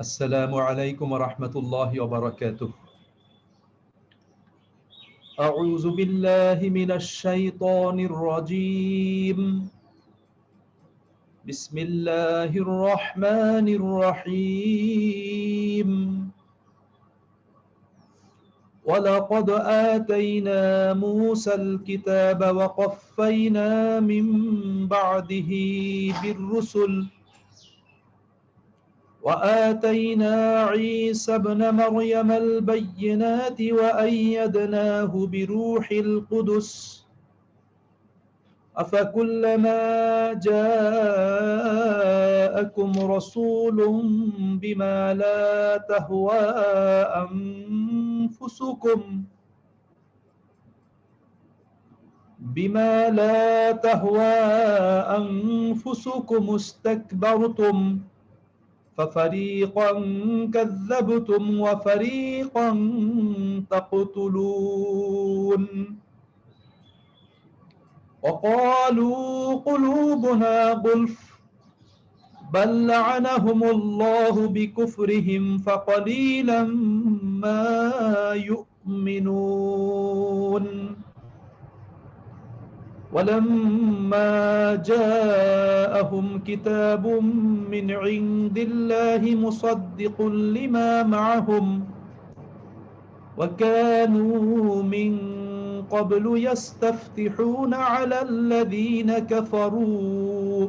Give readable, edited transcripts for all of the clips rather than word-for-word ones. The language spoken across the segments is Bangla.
السلام عليكم ورحمة الله وبركاته. أعوذ بالله من الشيطان الرجيم. بسم الله الرحمن الرحيم. ولقد آتينا موسى الكتاب وقفينا من بعده بالرسل وآتينا عيسى ابن مريم البينات وأيدناه بروح القدس أفكلما جاءكم رسول بما لا تهوى أنفسكم استكبرتم ففريقا كذبتم وفريقا تقتلون وقالوا قلوبنا غلف بل لعنهم الله بكفرهم فقليلا ما يؤمنون ولما جاءهم كتاب من عند الله مصدق لما معهم وكانوا من قبل يستفتحون على الذين كفروا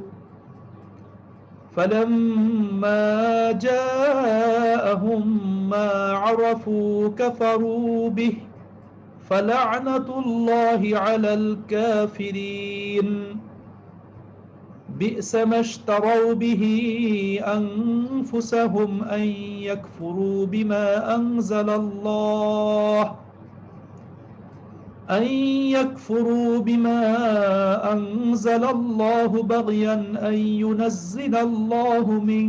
فلما جاءهم ما عرفوا كفروا به فلعنة الله على الكافرين بئس ما اشتروا به أنفسهم أن يكفروا بما أنزل الله بغيا أن ينزل الله من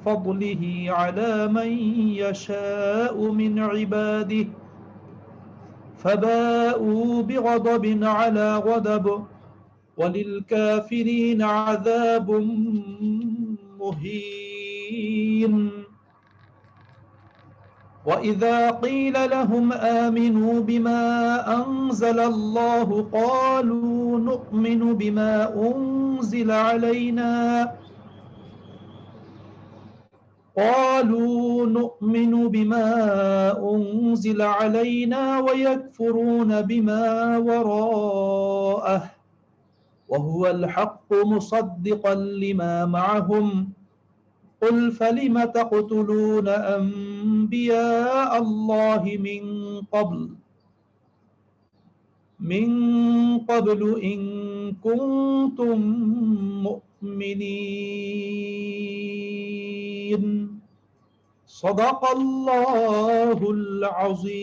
فضله على من يشاء من عباده فباءوا بغضب على غضب وللكافرين عذاب مهين وإذا قيل لهم آمنوا بما أنزل الله قالوا نؤمن بما أنزل علينا ويكفرون بما وراءه وهو الحق مصدقا لما معهم قل فلم تقتلون أنبياء الله من قبل إن كنتم مؤمنين صدق الله العظيم.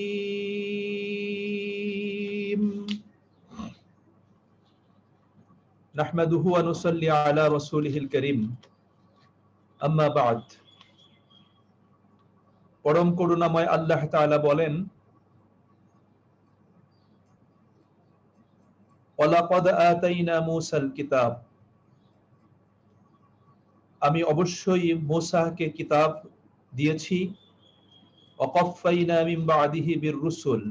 نحمده ونصلي على رسوله الكريم আম্মা বাদ। পরম করুণাময় আল্লাহ তাআলা বলেন, ওয়ালাকাদ আতাইনা মূসাল কিতাব, আমি অবশ্যই মূসাকে কিতাব দিয়েছি। ওয়াকাফাইনা মিন বাদিহি বির রুসুল,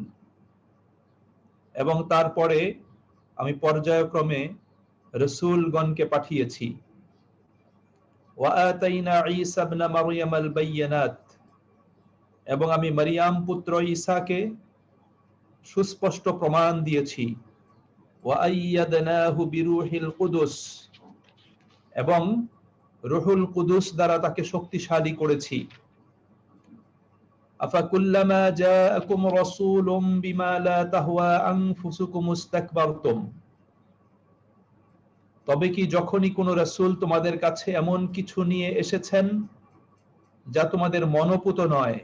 এবং তারপরে আমি পর্যায়ক্রমে রাসূলগণকে পাঠিয়েছি। ওয়াআতাইনা ঈসা ইবনে মারইয়াম আল বাইয়িনাত, এবং আমি মারইয়াম পুত্র ঈসাকে সুস্পষ্ট প্রমাণ দিয়েছি। ওয়াআইয়াদনাহু বিরূহিল কুদুস, এবং রূহুল কুদুস দ্বারা তাকে শক্তিশালী করেছি। আফাকুল্লামা জাআকুম রাসূলুম বিমা লা তাহওয়া আনফুসুকুম ইস্তাকবারতুম, তবে কি যখনই কোনো রাসূল তোমাদের কাছে এমন কিছু নিয়ে এসেছেন যা তোমাদের মনোপুত নয়,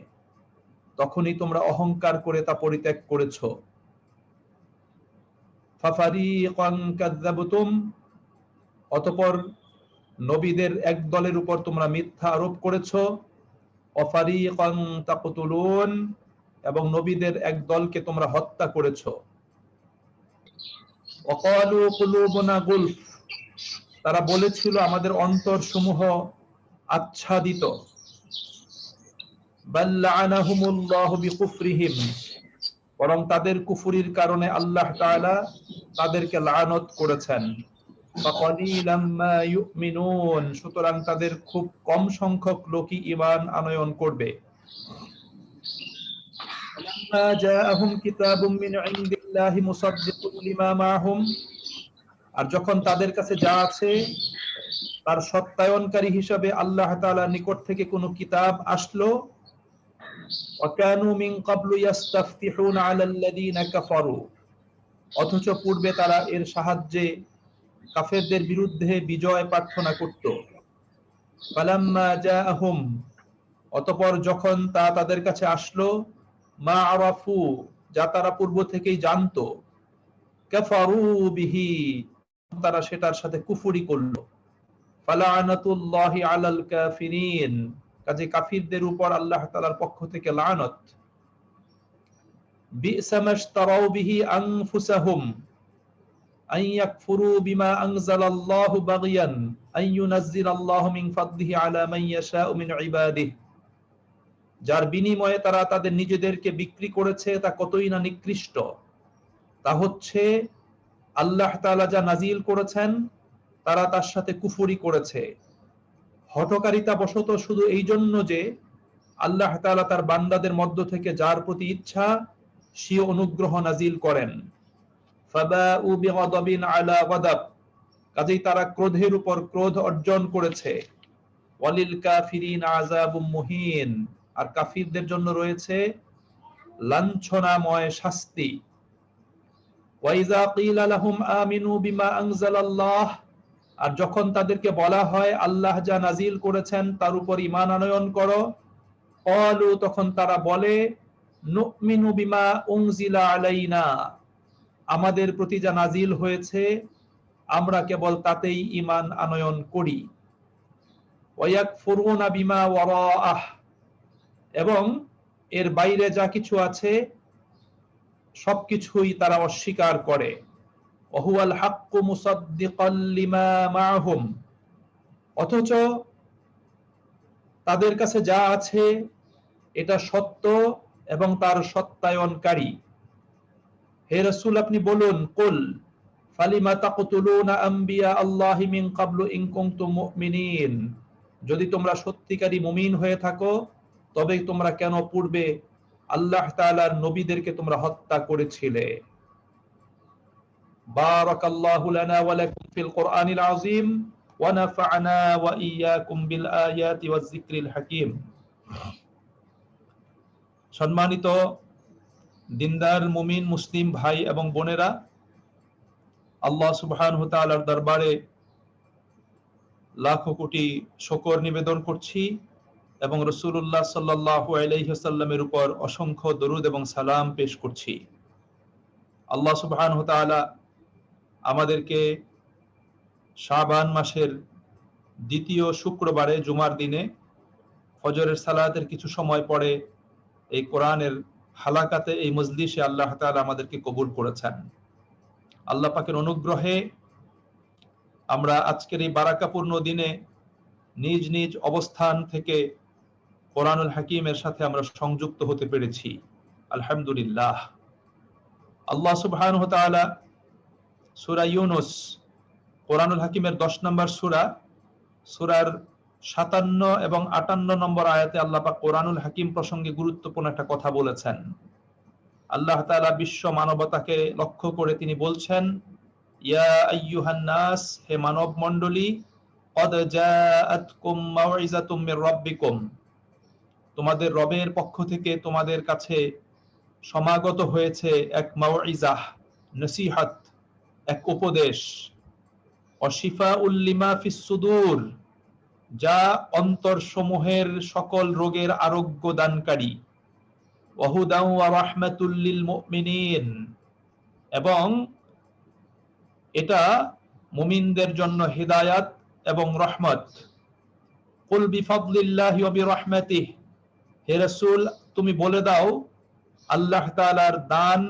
তখনই তোমরা অহংকার করে তা পরিত্যাগ করেছো। ফাফারিকান কাযাবতুম, অতঃপর নবীদের এক দলের উপর তোমরা মিথ্যা আরোপ করেছো। ওয়াফারিকান তাকতুলুন, এবং নবীদের এক দলকে তোমরা হত্যা করেছো। ওয়াকালু কুলুবুনা গুলফ, তারা বলেছিল আমাদের অন্তরসমূহ আচ্ছাদিত। বাল লাআনাহুমুল্লাহু বিকুফরিহিম, বরং তাদের কুফরির কারণে আল্লাহ তাআলা তাদেরকে লানত করেছেন। ফাকালিলাম মা ইউমিনুন, সুতরাং তাদের খুব কম সংখ্যক লোকই ঈমান আনয়ন করবে। ফালাম্মা জাআহুম কিতাবুম মিন ইনদিল্লাহি মুসাদ্দিকুন লিমা মাআহুম, আর যখন তাদের কাছে যা আছে তার সত্যায়নকারী হিসাবে আল্লাহ তাআলার নিকট থেকে কোনো কিতাব আসলো, ওয়াকানু মিন ক্বাবলু ইস্তাফতিহুনা আলাল্লাযীনা কাফারু, অথচ পূর্বে তারা এর সাহায্যে কাফেরদের বিরুদ্ধে বিজয় প্রার্থনা করত। ফালাম্মা জাআহুম, অতঃপর যখন তা তাদের কাছে আসলো, মা আরাফু, যা তারা পূর্ব থেকেই জানতো, কাফারু বিহি, তারা সেটার সাথে কুফরি করলো। ফালানাতুল্লাহি আলাল কাফিরিন, কাজে কাফিরদের উপর আল্লাহ তাআলার পক্ষ থেকে লানত। বি'সা মাশতারাউ বিহি আনফুসাহুম আন ইয়াকফুরু বিমা আনজালাল্লাহু বাগিয়ান আন ইউনাজ্জিলাল্লাহু মিন ফাদলিহি আলা মান ইয়াশাউ মিন ইবাদিহি, যার বিনিময়ে তারা তাদের নিজেদেরকে বিক্রি করেছে তা কতই না নিকৃষ্ট। তা হচ্ছে আল্লাহ তাআলা যা নাজিল করেছেন তারা তার সাথে কুফরি করেছে, হঠকারিতা বশত, শুধু এই জন্য যে আল্লাহ তাআলা তার বান্দাদের মধ্য থেকে যার প্রতি ইচ্ছা সে অনুগ্রহ নাজিল করেন। ফাবাউ বিগাদাবিন আলা গাদাব, কাজেই তারা ক্রোধের উপর ক্রোধ অর্জন করেছে। ওয়ালিল কাফিরিন আযাবুম মুহিন, আর কাফিরদের জন্য রয়েছে লাঞ্ছনাময় শাস্তি। ওয়াইজা কিলা লাহুম আমিনু বিমা আনজালাল্লাহ, আর যখন তাদেরকে বলা হয় আল্লাহ যা নাজিল করেছেন তার উপর ঈমান আনয়ন করো, ক্বালু, তখন তারা বলে, নুমিনু বিমা উনজিলা আলাইনা, আমাদের প্রতি যা নাজিল হয়েছে আমরা কেবল তাতেই ঈমান আনয়ন করি। ওয়ায়াকফুরুনা বিমা ওয়ারাআহ, এবং এর বাইরে যা কিছু আছে সবকিছুই তারা অস্বীকার করে। ওয়াহুয়াল হাক্কু মুসাদ্দিকাল লিমা মাআহুম, অথচ তাদের কাছে যা আছে এটা সত্য এবং তার সত্যায়নকারী। হে রাসূল, আপনি বলুন, কুল ফালিমা তাকতুলুনা আম্বিয়া আল্লাহি মিন ক্বাবলু ইন কুনতুম মুমিনিন, যদি তোমরা সত্যিকারী মুমিন হয়ে থাকো তবে তোমরা কেন পূর্বে আল্লাহ তাআলার নবীদেরকে তোমরা হত্যা করেছিলে। বারাকাল্লাহু লানা ওয়া লাকুম ফিল কুরআনিল আযীম ওয়া নাফা'না ওয়া ইয়্যাকুম বিল আয়াতি ওয়াজ যিকরিল হাকীম। সম্মানিত দিনদার মুমিন মুসলিম ভাই এবং বোনেরা, আল্লাহ সুবহানাহু ওয়া তাআলার দরবারে লাখো কোটি শুকর নিবেদন করছি এবং রাসূলুল্লাহ সাল্লাল্লাহু আলাইহি ওয়াসাল্লামের উপর অসংখ্য দরুদ এবং সালাম পেশ করছি। আল্লাহ সুবহানাহু ওয়া তাআলা আমাদেরকে শাবান মাসের দ্বিতীয় শুক্রবারে জুমার দিনে ফজরের সালাতের কিছু সময় পরে এই কোরআনের হালাকাতে, এই মজলিসে আল্লাহ তাআলা আমাদেরকে কবুল করেছেন। আল্লাহ পাকের অনুগ্রহে আমরা আজকের এই বারাকাপূর্ণ দিনে নিজ নিজ অবস্থান থেকে কোরআনুল হাকিমের সাথে আমরা সংযুক্ত হতে পেরেছি, আলহামদুলিল্লাহ। আল্লাহ সুবহানাহু ওয়া তাআলা সূরা ইউনূস, কোরআনুল হাকিমের 10 নম্বর সূরা, সূরার 57 এবং 58 নম্বর আয়াতে আল্লাহ পাক কোরআনুল হাকিম প্রসঙ্গে গুরুত্বপূর্ণ একটা কথা বলেছেন। আল্লাহ তাআলা বিশ্ব মানবতাকে লক্ষ্য করে তিনি বলছেন, ইয়া আইয়ুহান নাস, হে মানব মণ্ডলী, ক্বাদ জাআতকুম মাউইযাতুম মির রাব্বিকুম, তোমাদের রবের পক্ষ থেকে তোমাদের কাছে সমাগত হয়েছে এক মাউইযাহ, নসিহত, এক উপদেশ। ওয়াশিফাউল লিমা ফিস সুদূর, যা অন্তরসমূহের সকল রোগের আরোগ্য দানকারী। ওয়াহুদাও ওয়া রাহমাতুল লিল মুমিনিন, এবং এটা মুমিনদের জন্য হিদায়াত এবং রহমত। কুল বিফাদলিল্লাহি ওয়া বিরহমাতিহি, হে রাসূল তুমি বলে দাও আল্লাহ তাআলার দান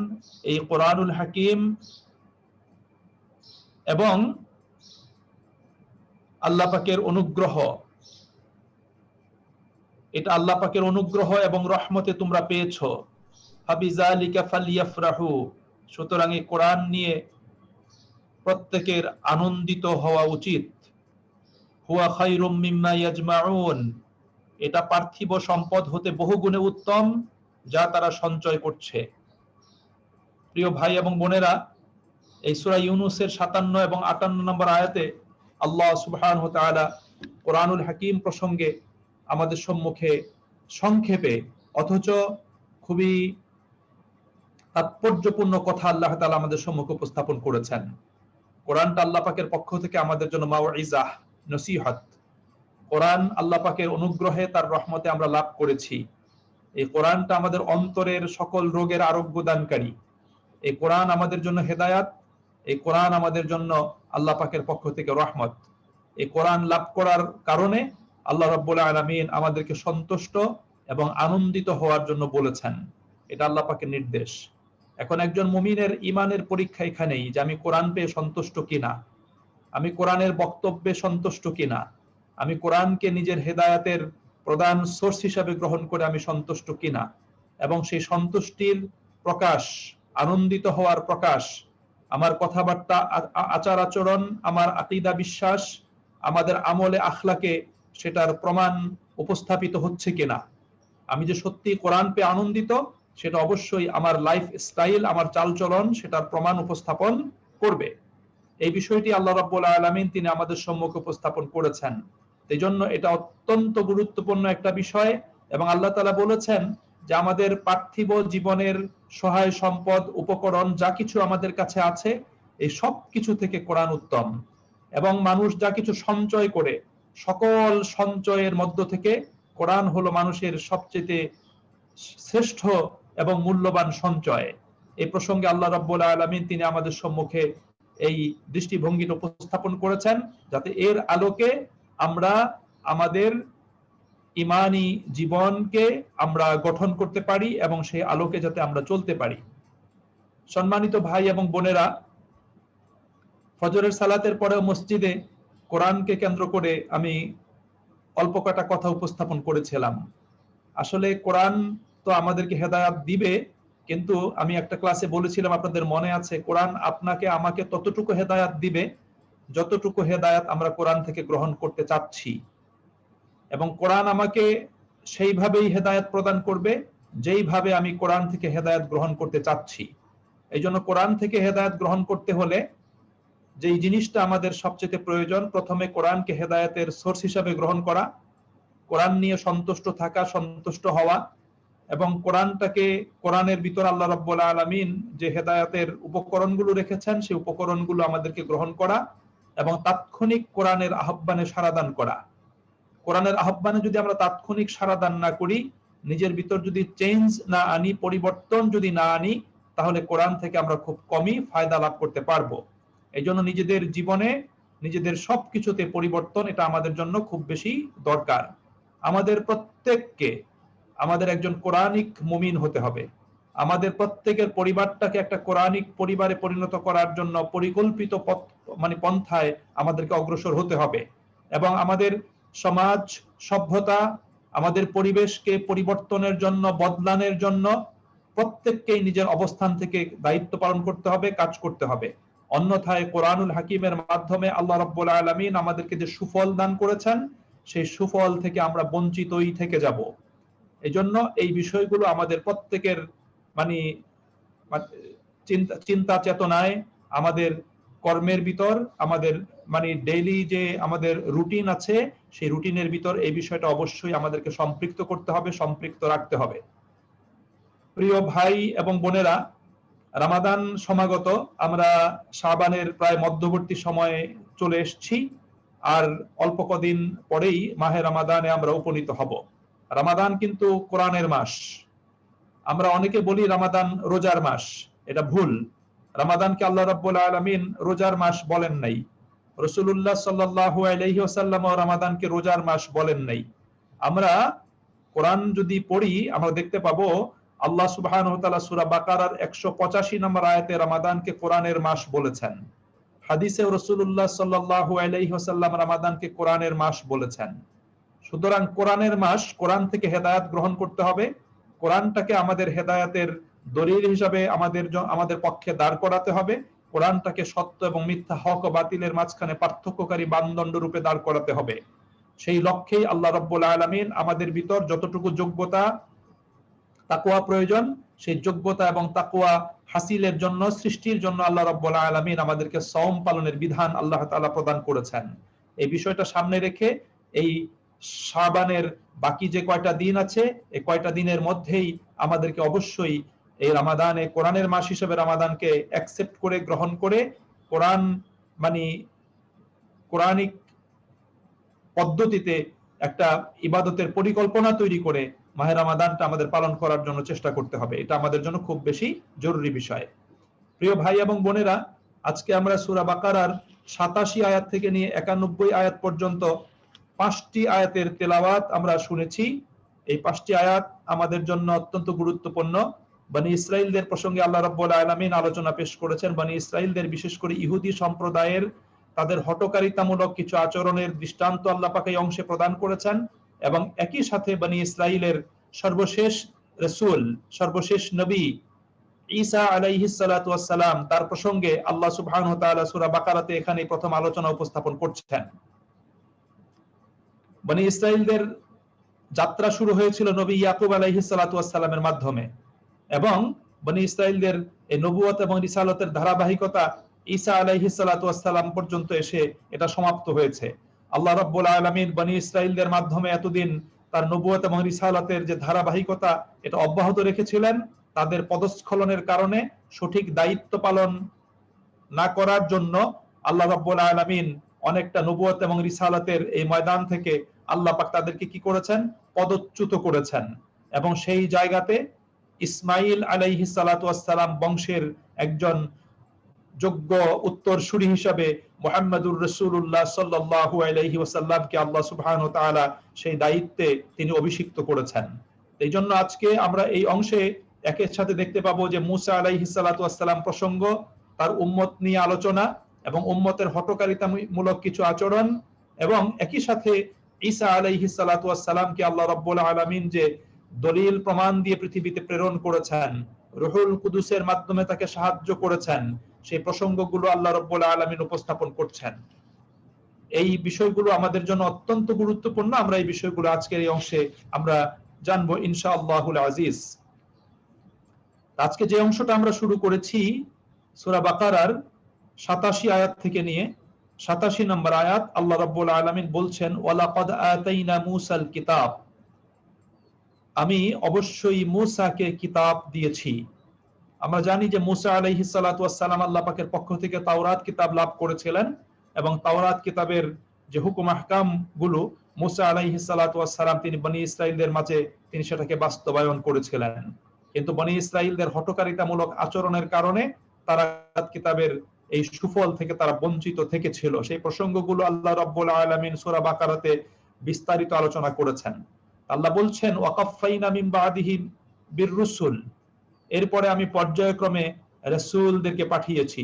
এই কোরআনুল হাকিম এবং আল্লাহ পাকের অনুগ্রহ, এটা আল্লাহ পাকের অনুগ্রহ এবং রহমতে তোমরা পেয়েছো। ফাবিযালিকা ফালইফরাহু, সুতরাং এই কোরআন নিয়ে প্রত্যেকের আনন্দিত হওয়া উচিত। হুয়া খায়রুম মিম্মা ইয়াজমাউন, এটা পার্থিব সম্পদ হতে বহুগুণে উত্তম যা তারা সঞ্চয় করছে। প্রিয় ভাই এবং বোনেরা, এই সূরা ইউনূসের ৫৭ এবং ৫৮ নম্বর আয়াতে আল্লাহ সুবহানাহু ওয়া তাআলা কোরআনুল হাকীম প্রসঙ্গে আমাদের সম্মুখে সংক্ষেপে অথচ খুবই তাৎপর্যপূর্ণ কথা আল্লাহ তাআলা আমাদের সম্মুখে উপস্থাপন করেছেন। কোরআনটা আল্লাহ পাকের পক্ষ থেকে আমাদের জন্য মাউইজাহ, নসিহত। কোরআন আল্লাহ পাকের অনুগ্রহে, তার রহমতে আমরা লাভ করেছি। এই কোরআনটা আমাদের অন্তরের সকল রোগের আরোগ্য দানকারী। এই কোরআন আমাদের জন্য হেদায়াত, এই কোরআন আমাদের জন্য আল্লাহ পাকের পক্ষ থেকে রহমত। এই কোরআন লাভ করার কারণে আল্লাহ রাব্বুল আলামিন আমাদেরকে সন্তুষ্ট এবং আনন্দিত হওয়ার জন্য বলেছেন। এটা আল্লাহ পাকের নির্দেশ। এখন একজন মুমিনের ঈমানের পরীক্ষা এখানেই যে আমি কোরআন পেয়ে সন্তুষ্ট কিনা, আমি কোরআনের বক্তব্যে সন্তুষ্ট কিনা, আমি কোরআনকে নিজের হেদায়াতের প্রধান সোর্স হিসাবে গ্রহণ করে আমি সন্তুষ্ট কিনা, এবং সেই সন্তুষ্টির প্রকাশ, আনন্দিত হওয়ার প্রকাশ আমার কথাবার্তা, আচার আচরণ, আমার আকীদা বিশ্বাস, আমাদের আমলে আখলাকে সেটার প্রমাণ উপস্থাপিত হচ্ছে কিনা। আমি যে সত্যি কোরআন পেয়ে আনন্দিত, সেটা অবশ্যই আমার লাইফ স্টাইল, আমার চালচলন সেটার প্রমাণ উপস্থাপন করবে। এই বিষয়টি আল্লাহ রাব্বুল আলামিন তিনি আমাদের সম্মুখে উপস্থাপন করেছেন। এই জন্য এটা অত্যন্ত গুরুত্বপূর্ণ একটা বিষয়। এবং আল্লাহ তাআলা বলেছেন যে আমাদের পার্থিব জীবনের সহায় সম্পদ, উপকরণ যা কিছু আমাদের কাছে আছে, এই সব কিছু থেকে কোরআন উত্তম। এবং মানুষ যা কিছু সঞ্চয় করে, সকল সঞ্চয়ের মধ্য থেকে কোরআন হলো মানুষের সবচেয়ে শ্রেষ্ঠ এবং মূল্যবান সঞ্চয়। এই প্রসঙ্গে আল্লাহ রাব্বুল আলামিন তিনি আমাদের সম্মুখে এই দৃষ্টিভঙ্গিটা উপস্থাপন করেছেন, যাতে এর আলোকে আমরা আমাদের ঈমানি জীবনকে আমরা গঠন করতে পারি এবং সেই আলোকে যাতে আমরা চলতে পারি। সম্মানিত ভাই এবং বোনেরা, ফজরের সালাতের পরে মসজিদে কোরআনকে কেন্দ্র করে আমি অল্প কটা কথা উপস্থাপন করেছিলাম। আসলে কোরআন তো আমাদেরকে হেদায়াত দিবে, কিন্তু আমি একটা ক্লাসে বলেছিলাম, আপনাদের মনে আছে, কোরআন আপনাকে আমাকে ততটুকু হেদায়াত দিবে যতটুকু হেদায়াত আমরা কোরআন থেকে গ্রহণ করতে চাচ্ছি, এবং কোরআন আমাকে সেইভাবেই হেদায়াত প্রদান করবে যেইভাবে আমি কোরআন থেকে হেদায়াত গ্রহণ করতে চাচ্ছি। এই জন্য কোরআন থেকে হেদায়াত গ্রহণ করতে হলে যেই জিনিসটা আমাদের সবচেয়ে প্রয়োজন, প্রথমে কোরআনকে হেদায়াতের সোর্স হিসাবে গ্রহণ করা, কোরআন নিয়ে সন্তুষ্ট থাকা, সন্তুষ্ট হওয়া, এবং কোরআনটাকে, কোরআনের ভিতর আল্লাহ রাব্বুল আলামিন যে হেদায়াতের উপকরণগুলো রেখেছেন সেই উপকরণগুলো আমাদেরকে গ্রহণ করা, এবং তাৎক্ষণিক কোরআনের আহ্বানে সাড়াদান করা। কোরআনের আহ্বানে যদি আমরা তাৎক্ষণিক সাড়াদান না করি, নিজের ভিতর যদি চেঞ্জ না আনি, পরিবর্তন যদি না আনি, তাহলে কোরআন থেকে আমরা খুব কমই ফায়দা লাভ করতে পারবো। এই জন্য নিজেদের জীবনে, নিজেদের সবকিছুতে পরিবর্তন, এটা আমাদের জন্য খুব বেশি দরকার। আমাদের প্রত্যেককে আমাদের একজন কোরআনিক মুমিন হতে হবে। আমাদের প্রত্যেকের পরিবারটাকে একটা কোরআনিক পরিবারে পরিণত করার জন্য পরিকল্পিত পন্থায় আমাদেরকে অগ্রসর হতে হবে। এবং আমাদের সমাজ, সভ্যতা, আমাদের পরিবেশকে পরিবর্তনের জন্য, বদলানোর জন্য প্রত্যেককেই নিজের অবস্থান থেকে দায়িত্ব পালন করতে হবে, কাজ করতে হবে। অন্যথায় কোরআনুল হাকিমের মাধ্যমে আল্লাহ রাব্বুল আলামিন আমাদেরকে যে সুফল দান করেছেন, সেই সুফল থেকে আমরা বঞ্চিতই থেকে যাব। এই জন্য এই বিষয়গুলো আমাদের প্রত্যেকের চিন্তা চেতনায়, আমাদের কর্মের ভিতর, আমাদের ডেইলি যে আমাদের রুটিন আছে, সেই রুটিনের ভিতর এই বিষয়টা অবশ্যই আমাদেরকে সম্পৃক্ত করতে হবে, সম্পৃক্ত রাখতে হবে। প্রিয় ভাই এবং বোনেরা, রমাদান সমাগত, আমরা শাবানের প্রায় মধ্যবর্তী সময়ে চলে এসেছি। আর অল্প কদিন পরেই মাহে রমাদানে আমরা উপনীত হব। রমাদান কিন্তু কোরআনের মাস। আমরা অনেকে বলি রমাদান রোজার মাস, এটা ভুল। রমাদানকে আল্লাহ রাব্বুল আলামিন রোজার মাস বলেন নাই। রাসূলুল্লাহ সাল্লাল্লাহু আলাইহি ওয়াসাল্লাম রমাদানকে রোজার মাস বলেন নাই। আমরা কোরআন যদি পড়ি, আমরা দেখতে পাবো আল্লাহ সুবহানাহু ওয়া তাআলা সূরা বাকারার 185 নম্বর আয়াতে রমাদানকে কোরআনের মাস বলেছেন। হাদিসে রাসূলুল্লাহ সাল্লাল্লাহু আলাইহি ওয়াসাল্লাম রমাদানকে কোরআনের মাস বলেছেন। সুতরাং কোরআনের মাস, কোরআন থেকে হেদায়েত গ্রহণ করতে হবে, কোরআনটাকে আমাদের হেদায়েতের দলিল হিসাবে আমাদের পক্ষে দাঁড় করাতে হবে, কোরআনটাকে সত্য এবং মিথ্যা, হক ও বাতিলের মাঝখানে পার্থক্যকারী মানদণ্ড রূপে দাঁড় করাতে হবে। সেই লক্ষ্যেই আল্লাহ রাব্বুল আলামিন আমাদের ভিতর যতটুকু যোগ্যতা তাকওয়া প্রয়োজন, সেই যোগ্যতা এবং তাকওয়া হাসিলের জন্য, সৃষ্টির জন্য আল্লাহ রাব্বুল আলামিন আমাদেরকে সওম পালনের বিধান আল্লাহ তাআলা প্রদান করেছেন। এই বিষয়টা সামনে রেখে এই শাবানের বাকি যে কয়টা দিন আছে, এই কয়টা দিনের মধ্যেই আমাদেরকে অবশ্যই এই রমাদানে, কোরআনের মাস হিসেবে রমাদানকে অ্যাকসেপ্ট করে, গ্রহণ করে, কোরআন মানে কোরআনিক পদ্ধতিতে একটা ইবাদতের পরিকল্পনা তৈরি করে মাহে রমাদানটা আমাদের পালন করার জন্য চেষ্টা করতে হবে। এটা আমাদের জন্য খুব বেশি জরুরি বিষয়। প্রিয় ভাই এবং বোনেরা, আজকে আমরা সূরা বাকারার 87 আয়াত থেকে নিয়ে 91 আয়াত পর্যন্ত 5টি আয়াতের তেলাওয়াত আমরা শুনেছি। এই 5টি আয়াত আমাদের জন্য অত্যন্ত গুরুত্বপূর্ণ। বনি ইসরাইলদের প্রসঙ্গে আল্লাহ রাব্বুল আলামিন আলোচনা পেশ করেছেন। বনি ইসরাইলদের, বিশেষ করে ইহুদি সম্প্রদায়ের তাদের হঠকারিতামূলক কিছু আচরণের দৃষ্টান্ত আল্লাহ পাক এই অংশে প্রদান করেছেন, এবং একই সাথে বনি ইসরাইলের সর্বশেষ রাসূল, সর্বশেষ নবী ঈসা আলাইহিস সালাতু ওয়াস সালাম, তার প্রসঙ্গে আল্লাহ সুবহানাহু ওয়া তাআলা সূরা বাকারাতে এখানে প্রথম আলোচনা উপস্থাপন করছেন। বনি ইসরাইলদের যাত্রা শুরু হয়েছিল নবী ইয়াকুব আলাইহিস সালাতু ওয়াস সালামের মাধ্যমে, এবং বনি ইসরাইলদের এই নবুয়ত এবং রিসালতের ধারাবাহিকতা ঈসা আলাইহিস সালাতু ওয়াস সালাম পর্যন্ত এসে এটা সমাপ্ত হয়েছে। আল্লাহ রাব্বুল আলামিন বনি ইসরাইলদের মাধ্যমে এতদিন তার নবুয়ত এবং রিসালতের যে ধারাবাহিকতা, এটা অব্যাহত রেখেছিলেন। তাদের পদস্খলনের কারণে, সঠিক দায়িত্ব পালন না করার জন্য আল্লাহ রাব্বুল আলামিন অনেকটা নবুয়ত এবং রিসালাতের এই ময়দান থেকে আল্লাহ পাক তাদেরকে কি করেছেন? পদচ্যুত করেছেন। এবং সেই জায়গাতে ইসমাইল আলাইহিস সালাতু ওয়াস সালাম বংশের একজন যোগ্য উত্তরসূরি হিসাবে মুহাম্মদুর রাসূলুল্লাহ সাল্লাল্লাহু আলাইহি ওয়াসাল্লামকে আল্লাহ সুবহানাহু ওয়া তাআলা সেই দায়িত্বে তিনি অভিষিক্ত করেছেন। এই জন্য আজকে আমরা এই অংশে একের সাথে দেখতে পাবো যে মুসা আলাইহিস সালাতু ওয়াস সালাম প্রসঙ্গ, তার উম্মত নিয়ে আলোচনা এবং উম্মতের হঠকারিতামূলক কিছু আচরণ, এবং একই সাথে ঈসা আলাইহিস সালাতু ওয়াস সালামকে আল্লাহ রাব্বুল আলামিন যে দলিল প্রমাণ দিয়ে পৃথিবীতে প্রেরণ করেছেন, রুহুল কুদুসের মাধ্যমে তাকে সাহায্য করেছেন, সেই প্রসঙ্গগুলো আল্লাহ রাব্বুল আলামিন উপস্থাপন করছেন। এই বিষয়গুলো আমাদের জন্য অত্যন্ত গুরুত্বপূর্ণ। আমরা এই বিষয়গুলো আজকের এই অংশে আমরা জানবো ইনশাআল্লাহুল আজিজ। আজকে যে অংশটা আমরা শুরু করেছি সূরা বাকারার 87 আয়াত থেকে নিয়ে 87 নম্বর আয়াত, আল্লাহ রাব্বুল আলামিন বলছেন, ওয়ালাকাদ আতাইনা মূসাল কিতাব, আমি অবশ্যই মূসাকে কিতাব দিয়েছি। আমরা জানি যে মূসা আলাইহিস সালাতু ওয়াস সালাম আল্লাহ পাকের পক্ষ থেকে তাওরাত কিতাব লাভ করেছিলেন, এবং তাওরাত কিতাবের যে হুকুম আহকাম গুলো মূসা আলাইহিস সালাতু ওয়াস সালাম তিনি বনি ইসরাইলদের মাঝে তিনি সেটাকে বাস্তবায়ন করেছিলেন। কিন্তু বনি ইসরাইলদের হঠকারিতামূলক আচরণের কারণে তারা কিতাবের এই সুফল থেকে তারা বঞ্চিত থেকেছিল। সেই প্রসঙ্গগুলো আল্লাহ রাব্বুল আলামিন সূরা বাকারাতে বিস্তারিত আলোচনা করেছেন। আল্লাহ বলছেন, ওয়াকাফাইনা মিন বাদিহি বিররুসুল, এরপরে আমি পর্যায়ক্রমে রাসূলদেরকে পাঠিয়েছি।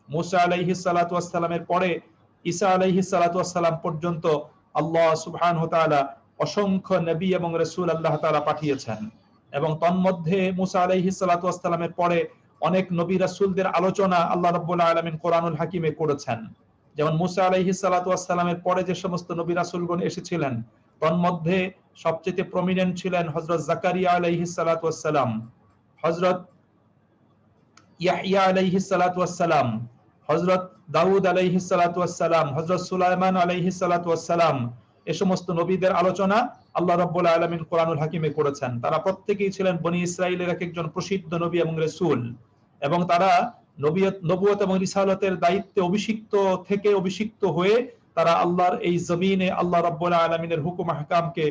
মূসা আলাইহিস সালাতু ওয়াস সালামের পরে ঈসা আলাইহিস সালাতু ওয়াস সালাম পর্যন্ত আল্লাহ সুবহানাহু ওয়া তাআলা অসংখ্য নবী এবং রাসূল আল্লাহ তাআলা পাঠিয়েছেন, এবং তন্মধ্যে মূসা আলাইহিস সালাতু ওয়াস সালামের পরে অনেক নবী রাসূলদের আলোচনা আল্লাহ রাব্বুল আলামিন কোরআনুল হাকিমে করেছেন। যেমন মূসা আলাইহিস সালাতু ওয়াস সালামের পরে যে সমস্ত নবী রাসূলগণ এসেছিলেন, তন্মধ্যে সবচেয়ে প্রমিনেন্ট ছিলেন হযরত জাকারিয়া আলাইহিস সালাতু ওয়াস সালাম, হযরত ইয়াহইয়া আলাইহিস সালাতু ওয়াস সালাম, হযরত দাউদ আলাইহিস সালাতু ওয়াস সালাম, হযরত সুলাইমান আলাইহিস সালাতু ওয়াস সালাম। এই সমস্ত নবীদের আলোচনা আল্লাহ রাব্বুল আলামিন কোরআনুল হাকিমে করেছেন। তারা প্রত্যেকেই ছিলেন বনি ইসরাইলের এক একজন প্রসিদ্ধ নবী এবং রাসূল, এবং তারা নবুয়ত এবং রিসালাতের দায়িত্বে অভিষিক্ত হয়ে তারা আল্লাহর এই জমিনে আল্লাহ রাব্বুল আলামিনের হুকুম আহকামকে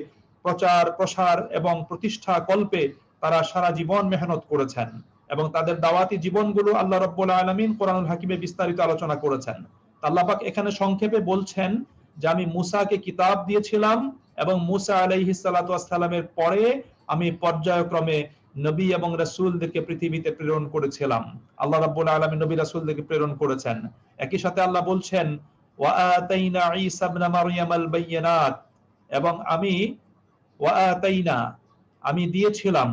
প্রচার, প্রসার এবং প্রতিষ্ঠা কল্পে তারা সারা জীবন মেহনত করেছেন, এবং তাদের দাওয়াতি জীবনগুলো আল্লাহ রাব্বুল আলামিন কোরআনুল হাকিমে বিস্তারিত আলোচনা করেছেন। আল্লাহ পাক এখানে সংক্ষেপে বলছেন যে আমি মূসাকে কিতাব দিয়েছিলাম, এবং মূসা আলাইহিস সালাতু ওয়াস সালামের পরে আমি পর্যায়ক্রমে নবী এবং রাসূলদেরকে পৃথিবীতে প্রেরণ করেছিলাম। আল্লাহ রাব্বুল আলামিন নবী রাসূলদেরকে প্রেরণ করেছেন। একই সাথে আল্লাহ বলছেন, ওয়া আতাইনা ঈসা ইবনে মারইয়াম আল বায়িনাত, এবং আমি ওয়া আতাইনা আমি দিয়েছিলাম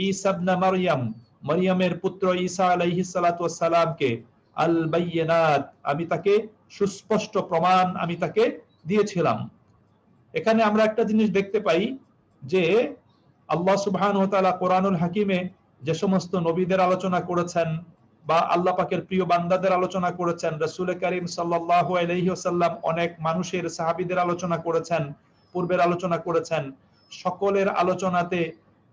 ঈসা ইবনে মারইয়াম মারইয়ামের পুত্র ঈসা আলাইহিস সালাতু ওয়াস সালামকে আল বাইয়িনাত আমি তাকে সুস্পষ্ট প্রমাণ আমি তাকে দিয়েছিলাম। এখানে আমরা একটা জিনিস দেখতে পাই যে আল্লাহ সুবহানাহু ওয়া তাআলা কোরআনুল হাকিমে যে সমস্ত নবীদের আলোচনা করেছেন বা আল্লাহ পাকের প্রিয় বান্দাদের আলোচনা করেছেন, রাসূল করিম সাল্লাল্লাহু আলাইহি ওয়াসাল্লাম অনেক মানুষের সাহাবীদের আলোচনা করেছেন, পূর্বের আলোচনা করেছেন, সকলের আলোচনাতে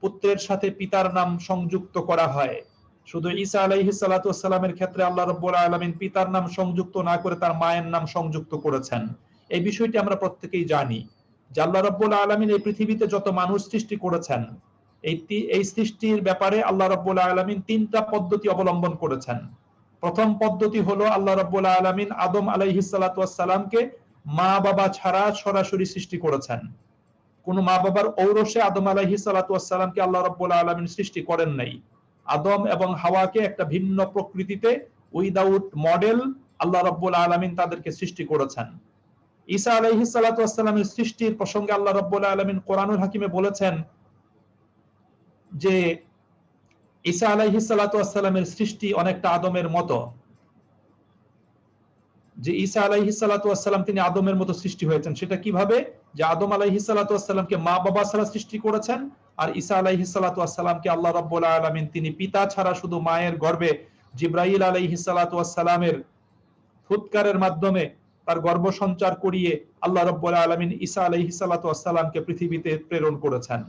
পুত্রের সাথে পিতার নাম সংযুক্ত করা হয়। শুধু ঈসা আলাইহিস সালাতু ওয়াস সালামের ক্ষেত্রে আল্লাহ রাব্বুল আলামিন পিতার নাম সংযুক্ত না করে তার মায়ের নাম সংযুক্ত করেছেন। এই বিষয়টি আমরা প্রত্যেকেই জানি যে আল্লাহ রাব্বুল আলামিন এই পৃথিবীতে যত মানুষ সৃষ্টি করেছেন এই সৃষ্টির ব্যাপারে আল্লাহ রাব্বুল আলামিন তিনটা পদ্ধতি অবলম্বন করেছেন। প্রথম পদ্ধতি হলো আল্লাহ রাব্বুল আলামিন আদম আলাইহিস সালাতু ওয়াস সালামকে মা বাবা ছাড়া সরাসরি সৃষ্টি করেছেন। কোন মা বাবার ঔরসে আদম আলাইহিস সালাতু ওয়াস সালামকে আল্লাহ রাব্বুল আলামিন সৃষ্টি করেন নাই। আদম এবং হাওয়াকে একটা ভিন্ন প্রকৃতিতে উইদাউট মডেল আল্লাহ রাব্বুল আলামিন তাদেরকে সৃষ্টি করেছেন। ঈসা আলাইহিস সালাতু ওয়াস সালামের সৃষ্টির প্রসঙ্গে আল্লাহ রাব্বুল আলামিন কোরআনুল হাকিমে বলেছেন যে ঈসা আলাইহিস সালাতু ওয়াস সালামের সৃষ্টি অনেকটা আদমের মতো, যে ঈসা আলাইহিস সালাতু ওয়াস সালাম তিনি আদমের মতো সৃষ্টি হয়েছেন। সেটা কিভাবে? যে আদম আলাইহিস সালাতু ওয়াস সালামকে মা বাবা ছাড়া সৃষ্টি করেছেন, আর ঈসা আলাইহিস সালাতু ওয়াস সালামকে আল্লাহ রাব্বুল আলামিন তিনি পিতা ছাড়া শুধু মায়ের গর্ভে জিবরাইল আলাইহিস সালাতু ওয়াস সালামের ফুৎকারের মাধ্যমে তার গর্ভ সঞ্চার করিয়ে আল্লাহ রাব্বুল আলামিন ঈসা আলাইহিস সালাতু ওয়াস সালামকে পৃথিবীতে প্রেরণ করেছেন।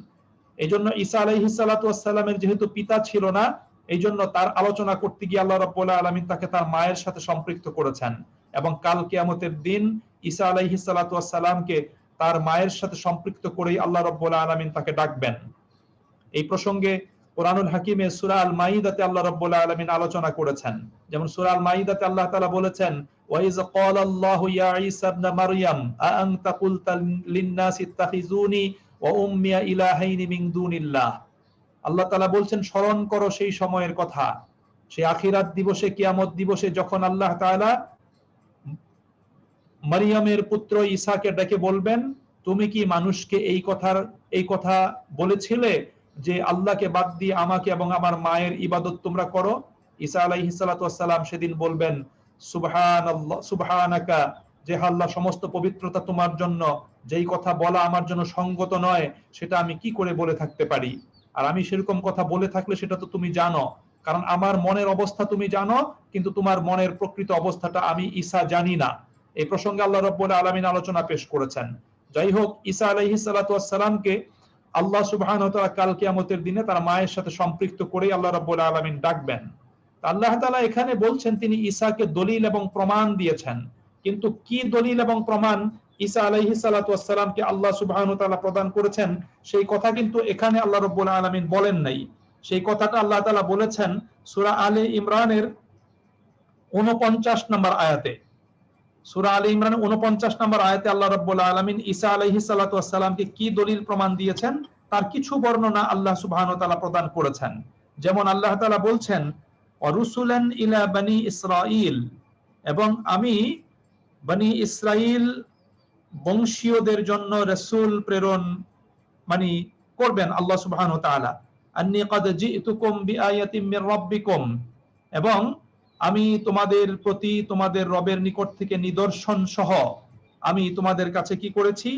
এইজন্য ঈসা আলাইহিস সালাতু ওয়াস সালামের যেহেতু পিতা ছিল না, এইজন্য তার আলোচনা করতে গিয়ে আল্লাহ রাব্বুল আলামিন তাকে তার মায়ের সাথে সম্পৃক্ত করেছেন এবং কাল কিয়ামতের দিন ঈসা আলাইহিস সালাতু ওয়াস সালামকে তার মায়ের সাথে সম্পৃক্ত করেই আল্লাহ রাব্বুল আলামিন তাকে ডাকবেন। এই প্রসঙ্গে কোরআনুল হাকিমে সূরা আল মাইদাতে আল্লাহ রাব্বুল আলামিন আলোচনা করেছেন। যেমন সূরা আল মাইদাতে আল্লাহ তাআলা বলেছেন, ওয়া ইয ক্বালাল্লাহু ইয়া ঈসা ইবনে মারইয়াম আ আনতা কুলতা লিন-নাসি ইত্তাখিজুনি ওয়া উম্মিয়া ইলাহাইনি মিন দুনিল্লাহ। আল্লাহ তাআলা বলছেন, স্মরণ করো সেই সময়ের কথা, সেই আখিরাত দিবসে, কিয়ামত দিবসে যখন আল্লাহ তাআলা মারইয়ামের পুত্র ঈসাকে ডেকে বলবেন, তুমি কি মানুষকে এই কথা বলেছিলে যে আল্লাহকে বাদ দিয়ে আমাকে এবং আমার মায়ের ইবাদত তোমরা করো? ঈসা আলাইহিস সালাতু ওয়াস সালাম সেদিন বলবেন, সুবহানাল্লাহ, সুবহানাকা, যে আল্লাহ সমস্ত পবিত্রতা তোমার জন্য, যেই কথা বলা আমার জন্য সঙ্গত নয় সেটা আমি কি করে বলে থাকতে পারি? আর আমি সেরকম কথা বলে থাকলে সেটা তো তুমি জানো, কারণ আমার মনের অবস্থা তুমি জানো, কিন্তু তোমার মনের প্রকৃত অবস্থাটা আমি ঈসা জানি না। এই প্রসঙ্গে আল্লাহ রাব্বুল আলামিন আলোচনা পেশ করেছেন। যাই হোক, ঈসা আলাইহিস সালাতু ওয়াস সালামকে আল্লাহ সুবহানাহু ওয়া তাআলা কাল কিয়ামতের দিনে তার মায়ের সাথে সম্পৃক্ত করে আল্লাহ রাব্বুল আলামিন ডাকবেন। আল্লাহ তাআলা এখানে বলছেন তিনি ঈসাকে দলিল এবং প্রমাণ দিয়েছেন, কিন্তু কি দলিল এবং প্রমাণ ঈসা আলাইহিস সালাতু ওয়াস সালামকে আল্লাহ সুবহানাহু ওয়া তাআলা প্রদান করেছেন সেই কথা কিন্তু এখানে আল্লাহ রাব্বুল আলামিন বলেন নাই। সেই কথাটা আল্লাহ তাআলা বলেছেন সূরা আলে ইমরানের 49 নম্বর আয়াতে। সূরা আলে ইমরানের 49 নম্বর আয়াতে আল্লাহ রাব্বুল আলামিন ঈসা আলাইহিস সালাতু ওয়াস সালামকে কি দলিল প্রমাণ দিয়েছেন তার কিছু বর্ণনা আল্লাহ সুবহানাহু ওয়া তাআলা প্রদান করেছেন। যেমন আল্লাহ তাআলা বলছেন, ওয়ারুসুলান ইলা বনি ইসরাঈল, এবং আমি বনি ইসরাঈল বংশীয়দের জন্য রাসূল প্রেরণ করবেন আল্লাহ সুবহানাহু ওয়া তাআলা। আন্নী ক্বাদ জিতুকুম বিআয়াতিম মির রাব্বিকুম, এবং আমি তোমাদের প্রতি তোমাদের রবের নিকট থেকে নিদর্শন সহ আমি তোমাদের কাছে কি করেছি?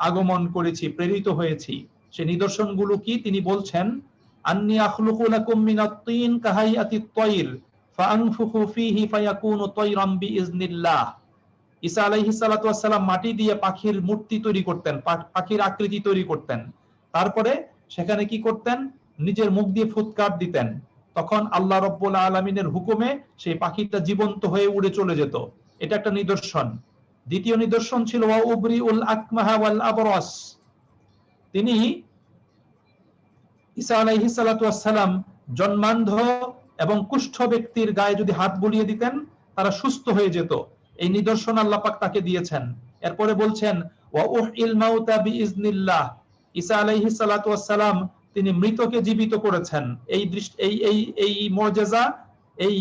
আগমন করেছি, প্রেরিত হয়েছি। সেই নিদর্শনগুলো কি? তিনি বলছেন, আন্নী আখলুকু লাকুম মিনাত তিন কাহাইয়াতিত তায়র ফাআনফুখু ফীহি ফায়াকুনু তায়রান বিইজনিল্লাহ। ঈসা আলাইহিস সালাতু ওয়াস সালাম মাটি দিয়ে পাখির মূর্তি তৈরি করতেন, পাখির আকৃতি তৈরি করতেন। তারপরে সেখানে কি করতেন? নিজের মুখ দিয়ে ফুৎকার দিতেন, তখন আল্লাহ রাব্বুল আলামিনের হুকুমে সেই পাখিটা জীবন্ত হয়ে উড়ে চলে যেত। এটা একটা নিদর্শন। দ্বিতীয় নিদর্শন ছিল ওয়া উবরিউল আকমাহা ওয়াল আবরাস। তিনি ঈসা আলাইহিস সালাতু ওয়াস সালাম জন্মান্ধ এবং কুষ্ঠ ব্যক্তির গায়ে যদি হাত বুলিয়ে দিতেন তারা সুস্থ হয়ে যেত। এই নিদর্শন আল্লাহ পাক তাকে দিয়েছেন। এরপরে বলছেন, ওয়া উহিল মাউতা বিইজনিল্লাহ। ঈসা আলাইহিস সালাতু ওয়াস সালাম তিনি মৃতকে জীবিত করেছেন। এই মুজিজা, এই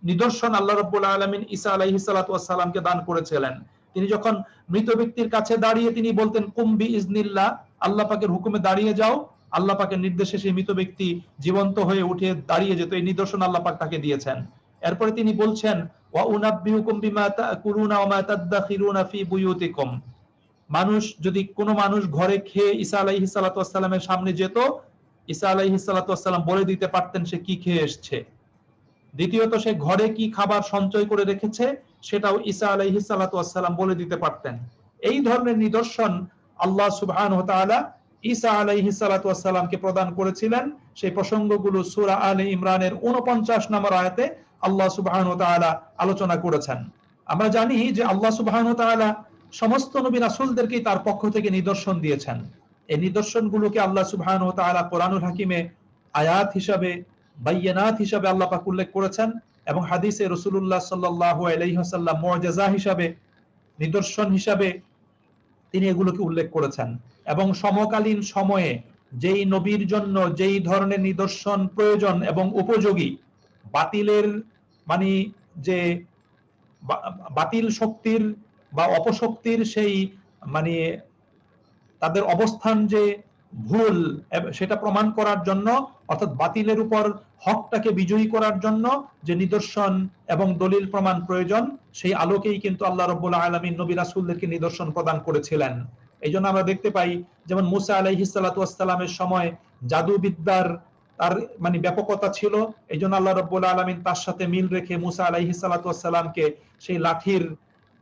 নিদর্শন আল্লাহ রাব্বুল আলামিন ঈসা আলাইহিস সালাতু ওয়াস সালামকে দান করেছিলেন। তিনি যখন মৃত ব্যক্তির কাছে দাঁড়িয়ে তিনি বলতেন কুম্বি ইজনিল্লাহ, আল্লাহ পাকের হুকুমে দাঁড়িয়ে যাও, আল্লাহ পাকের নির্দেশে সেই মৃত ব্যক্তি জীবন্ত হয়ে উঠে দাঁড়িয়ে যেত। এই নিদর্শন আল্লাহ পাক তাকে দিয়েছেন। এরপরে তিনি বলছেন ওয়া উনাব্বিউকুম বিমা তাকুলুনা ওয়া মা তাদাখিরুনা ফি বুয়ুতিকুম, মানুষ যদি কোনো মানুষ ঘরে খেয়ে ঈসা আলাইহিস সালাতু ওয়াস সালামের সামনে যেত, ঈসা আলাইহিস সালাতু ওয়াস সালাম বলে দিতে পারতেন সে কি খেয়ে এসেছে। দ্বিতীয়ত সে ঘরে কি খাবার সঞ্চয় করে রেখেছে সেটাও ঈসা আলাইহিস সালাতু ওয়াস সালাম বলে দিতে পারতেন। এই ধরনের নিদর্শন আল্লাহ সুবহানাহু ওয়া তাআলা ঈসা আলাইহিস সালাতু ওয়াস সালামকে প্রদান করেছিলেন। সেই প্রসঙ্গগুলো সূরা আলে ইমরানের 49 নম্বর আয়াতে আল্লাহ সুবহানাহু ওয়া তাআলা আলোচনা করেছেন। আমরা জানি যে আল্লাহ সুবহানাহু ওয়া তাআলা সমস্ত নবী রাসূলদেরকেই তার পক্ষ থেকে নিদর্শন দিয়েছেন। এই নিদর্শনগুলোকে আল্লাহ সুবহানাহু ওয়া তাআলা কোরআনুল হাকিমে আয়াত হিসাবে, বাইয়ানাত হিসাবে আল্লাহ পাক উল্লেখ করেছেন, এবং হাদিসে রাসূলুল্লাহ সাল্লাল্লাহু আলাইহি ওয়াসাল্লাম মুআজিজা হিসাবে, নিদর্শন হিসাবে তিনি এগুলোকে উল্লেখ করেছেন। এবং সমকালীন সময়ে যেই নবীর জন্য যেই ধরনের নিদর্শন প্রয়োজন এবং উপযোগী, বাতিলের মানে যে বাতিল শক্তির বা অপশক্তির সেই মানে তাদের অবস্থান যে ভুল সেটা প্রমাণ করার জন্য, অর্থাৎ বাতিলের উপর হকটাকে বিজয়ী করার জন্য যে নিদর্শন এবং দলিল প্রমাণ প্রয়োজন, সেই আলোকেই কিন্তু আল্লাহ রাব্বুল আলামিন নবী রাসূলদেরকে নিদর্শন প্রদান করেছিলেন। এই জন্য আমরা দেখতে পাই যেমন মুসা আলাইহিস সালাতু ওয়াস সালামের সময় জাদুবিদ্যার তার মানে ব্যাপকতা ছিল। এই জন্য আল্লাহ রাব্বুল আলামিন তার সাথে মিল রেখে মুসা আলাইহিস সালাতু ওয়াস সালামকে সেই লাঠির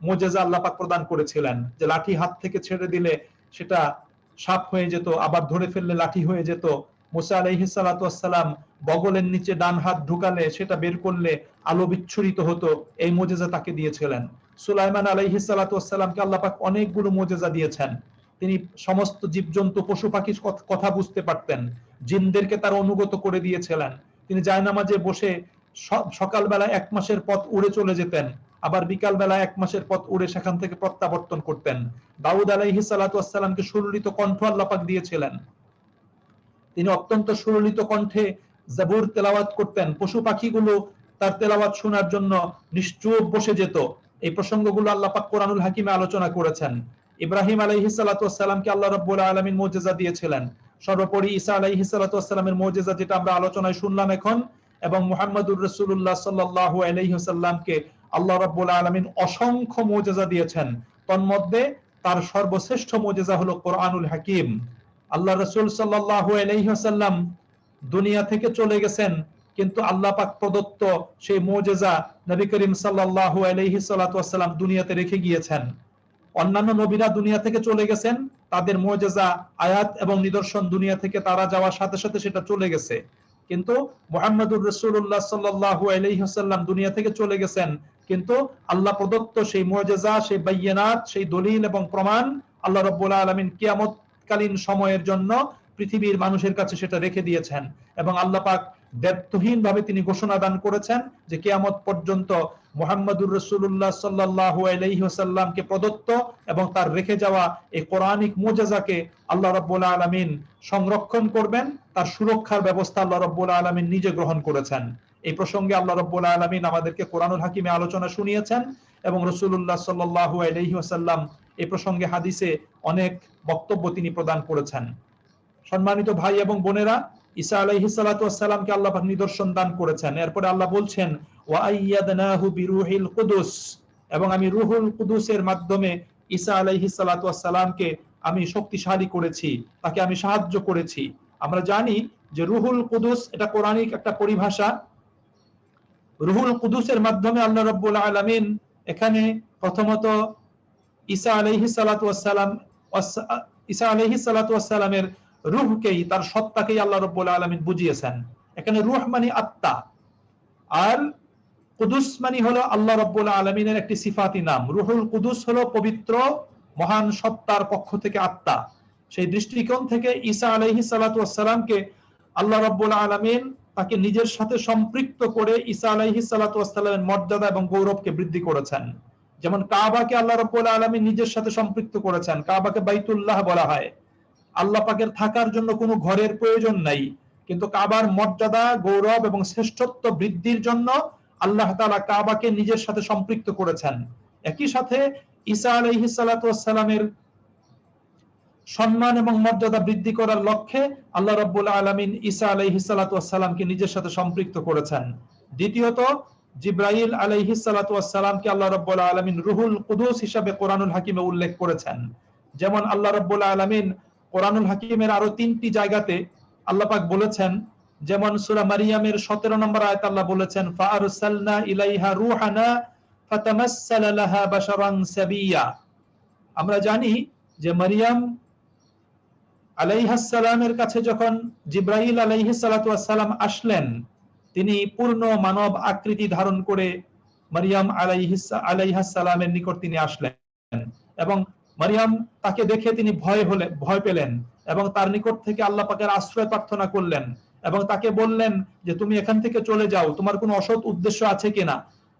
মুজিজা আল্লাহ পাক প্রদান করেছিলেন, যে লাঠি হাত থেকে ছেড়ে দিলে সেটা সাপ হয়ে যেত, আবার ধরে ফেললে লাঠি হয়ে যেত। মুসা আলাইহিস সালাতু ওয়াস সালাম বগলের নিচে ডান হাত ঢুকালে সেটা বের করলে আলো বিচ্ছুরিত হতো, এই মুজিজা তাকে দিয়েছিলেন। সুলাইমান আলাইহিস সালাতু ওয়াস সালামকে আল্লাহ পাক অনেকগুলো মুজিজা দিয়েছেন। তিনি সমস্ত জীবজন্তু পশু পাখির কথা বুঝতে পারতেন, জিনদেরকে তার অনুগত করে দিয়েছিলেন। তিনি জায়নামাজে বসে সকালবেলা 1 মাসের পথ উড়ে চলে যেতেন, আবার বিকাল বেলা 1 মাসের পথ উড়ে সেখান থেকে প্রত্যাবর্তন করতেন। দাউদ আলাইহিস সালাতু ওয়াস সালামকে সুললিত কণ্ঠ আল্লাহ পাক দিয়েছিলেন, তিনি অত্যন্ত সুললিত কণ্ঠে জাবুর তেলাওয়াত করতেন। পশু পাখিগুলো তার তেলাওয়াত শোনার জন্য নিশ্চুপ বসে যেত। এই প্রসঙ্গগুলো আল্লাহ পাক কোরআনুল হাকিমে আলোচনা করেছেন। ইব্রাহিম আলাইহিস সালাতু ওয়াস সালামকে আল্লাহ রাব্বুল আলামিন মুজিজা দিয়েছিলেন। সর্বোপরি ঈসা আলাইহিস সালাতু ওয়াস সালামের মুজিজা যেটা আমরা আলোচনায় শুনলাম এখন, এবং মুহাম্মদুর রাসূলুল্লাহ সাল্লাল্লাহু আলাইহি ওয়াসাল্লামকে আল্লাহ রাব্বুল আলামিন অসংখ্য মুজিজা দিয়েছেন। তন্মধ্যে তার সর্বশ্রেষ্ঠ মুজিজা হলো কোরআনুল হাকিম। আল্লাহ রাসূল সাল্লাল্লাহু আলাইহি ওয়াসাল্লাম দুনিয়া থেকে চলে গেছেন, কিন্তু আল্লাহ পাক প্রদত্ত সেই মুজিজা নবী করিম সাল্লাল্লাহু আলাইহি সাল্লাতু ওয়াসাল্লাম দুনিয়াতে রেখে গিয়েছেন। অন্যান্য নবীরা দুনিয়া থেকে চলে গেছেন, তাদের মুজিজা, আয়াত এবং নিদর্শন দুনিয়া থেকে তারা যাওয়ার সাথে সাথে সেটা চলে গেছে, কিন্তু মুহাম্মদুর রাসূলুল্লাহ সাল্লাল্লাহু আলাইহি ওয়াসাল্লাম দুনিয়া থেকে চলে গেছেন, কিন্তু আল্লাহ প্রদত্ত সেই মুজিজা, সেই বাইয়ানাত, সেই দলিল এবং প্রমাণ আল্লাহ রাব্বুল আলামিন কিয়ামত কালীন সময়ের জন্য পৃথিবীর মানুষের কাছে সেটা রেখে দিয়েছেন। এবং আল্লাহ পাক ব্যর্থহীন ভাবে তিনি ঘোষণা দান করেছেন যে কিয়ামত পর্যন্ত মুহাম্মদুর রাসূলুল্লাহ সাল্লাল্লাহু আলাইহি ওয়াসাল্লামকে প্রদত্ত এবং তার রেখে যাওয়া এই কোরআনিক মুজিজাকে আল্লাহ রাব্বুল আলামিন সংরক্ষণ করবেন, তার সুরক্ষার ব্যবস্থা আল্লাহ রাব্বুল আলামিন নিজে গ্রহণ করেছেন। এই প্রসঙ্গে আল্লাহ রাব্বুল আলামিন আমাদেরকে কোরআনুল হাকিমে আলোচনা শুনিয়েছেন, এবং রাসূলুল্লাহ সাল্লাল্লাহু আলাইহি ওয়াসাল্লাম এই প্রসঙ্গে হাদিসে অনেক বক্তব্য তিনি প্রদান করেছেন। সম্মানিত ভাই এবং বোনেরা, ঈসা আলাইহিস সালাতু ওয়াস সালামকে আল্লাহ পাক নিদর্শন দান করেছেন। এরপরে আল্লাহ বলছেন ওয়া আইয়াদনাহু বিরূহিল কুদুস, এবং আমি রূহুল কুদুসের মাধ্যমে ঈসা আলাইহিস সালাতু ওয়াস সালামকে আমি শক্তিশালী করেছি, তাকে আমি সাহায্য করেছি। আমরা জানি যে রূহুল কুদুস এটা কোরআনিক একটা পরিভাষা। রূহুল কুদুসের মাধ্যমে আল্লাহ রাব্বুল আলামিন এখানে প্রথমত ঈসা আলাইহিস সালাতু ওয়াস সালাম ঈসা আলাইহিস সালাতু ওয়াস সালামের রূহকেই, তার সত্তাকেই আল্লাহ রাব্বুল আলামিন বুঝিয়েছেন। এখানে রূহ মানে আত্মা, আর কুদুস মানে হলো আল্লাহ রাব্বুল আলামিনের একটি সিফাতি নাম। রূহুল কুদুস হলো পবিত্র মহান সত্তার পক্ষ থেকে আত্মা। সেই দৃষ্টিকোণ থেকে ঈসা আলাইহিস সালাতু ওয়াস সালামকে আল্লাহ রাব্বুল আলামিন তাকে নিজের সাথে সম্পৃক্ত করে ঈসা আলাইহিস সালাতু ওয়াস সালামের মর্যাদা এবং গৌরবকে বৃদ্ধি করেছেন। যেমন কাবাকে আল্লাহ রাব্বুল আলামিন নিজের সাথে সম্পৃক্ত করেছেন, কাবাকে বাইতুল্লাহ বলা হয়। আল্লাহ পাকের থাকার জন্য কোনো ঘরের প্রয়োজন নাই, কিন্তু কাবার মর্যাদা, গৌরব এবং শ্রেষ্ঠত্ব বৃদ্ধির জন্য আল্লাহ তাআলা কাবাকে নিজের সাথে সম্পৃক্ত করেছেন। একই সাথে ঈসা আলাইহিস সালাতু ওয়াস সালামের সম্মান এবং মর্যাদা বৃদ্ধি করার লক্ষ্যে আল্লাহ রাব্বুল আলামিন ঈসা আলাইহিস সালাতু ওয়াস সালামকে নিজের সাথে সম্পৃক্ত করেছেন। দ্বিতীয়ত, জিবরাইল আলাইহিস সালাতু ওয়াস সালামকে আল্লাহ রাব্বুল আলামিন রুহুল কুদুস হিসেবে কোরআনুল হাকিমে উল্লেখ করেছেন। যেমন আল্লাহ রাব্বুল আলামিন কোরআনুল হাকিমের আরো 3টি জায়গাতে আল্লাহ পাক বলেছেন, যেমন সূরা মারিয়ামের 17 নম্বর আয়াতে আল্লাহ বলেছেন, ফাআরসালনা ইলাইহা রূহানা ফাতামাসসালা লাহা বাশারান সাবিয়্যা। আমরা জানি যে মারিয়াম আলাইহিস সালামের কাছে যখন জিবরাইল আলাইহিস সালাতু ওয়াস সালাম আসলেন, তিনি পূর্ণ মানব আকৃতি ধারণ করে মারিয়াম আলাইহিস সালামের নিকট তিনি আসলেন এবং মারিয়াম তাকে দেখে তিনি ভয় পেলেন এবং তার নিকট থেকে আল্লাহ পাকের আশ্রয় প্রার্থনা করলেন এবং তাকে বললেন যে তুমি এখান থেকে চলে যাও, তোমার কোনো অসৎ উদ্দেশ্য আছে কিনা।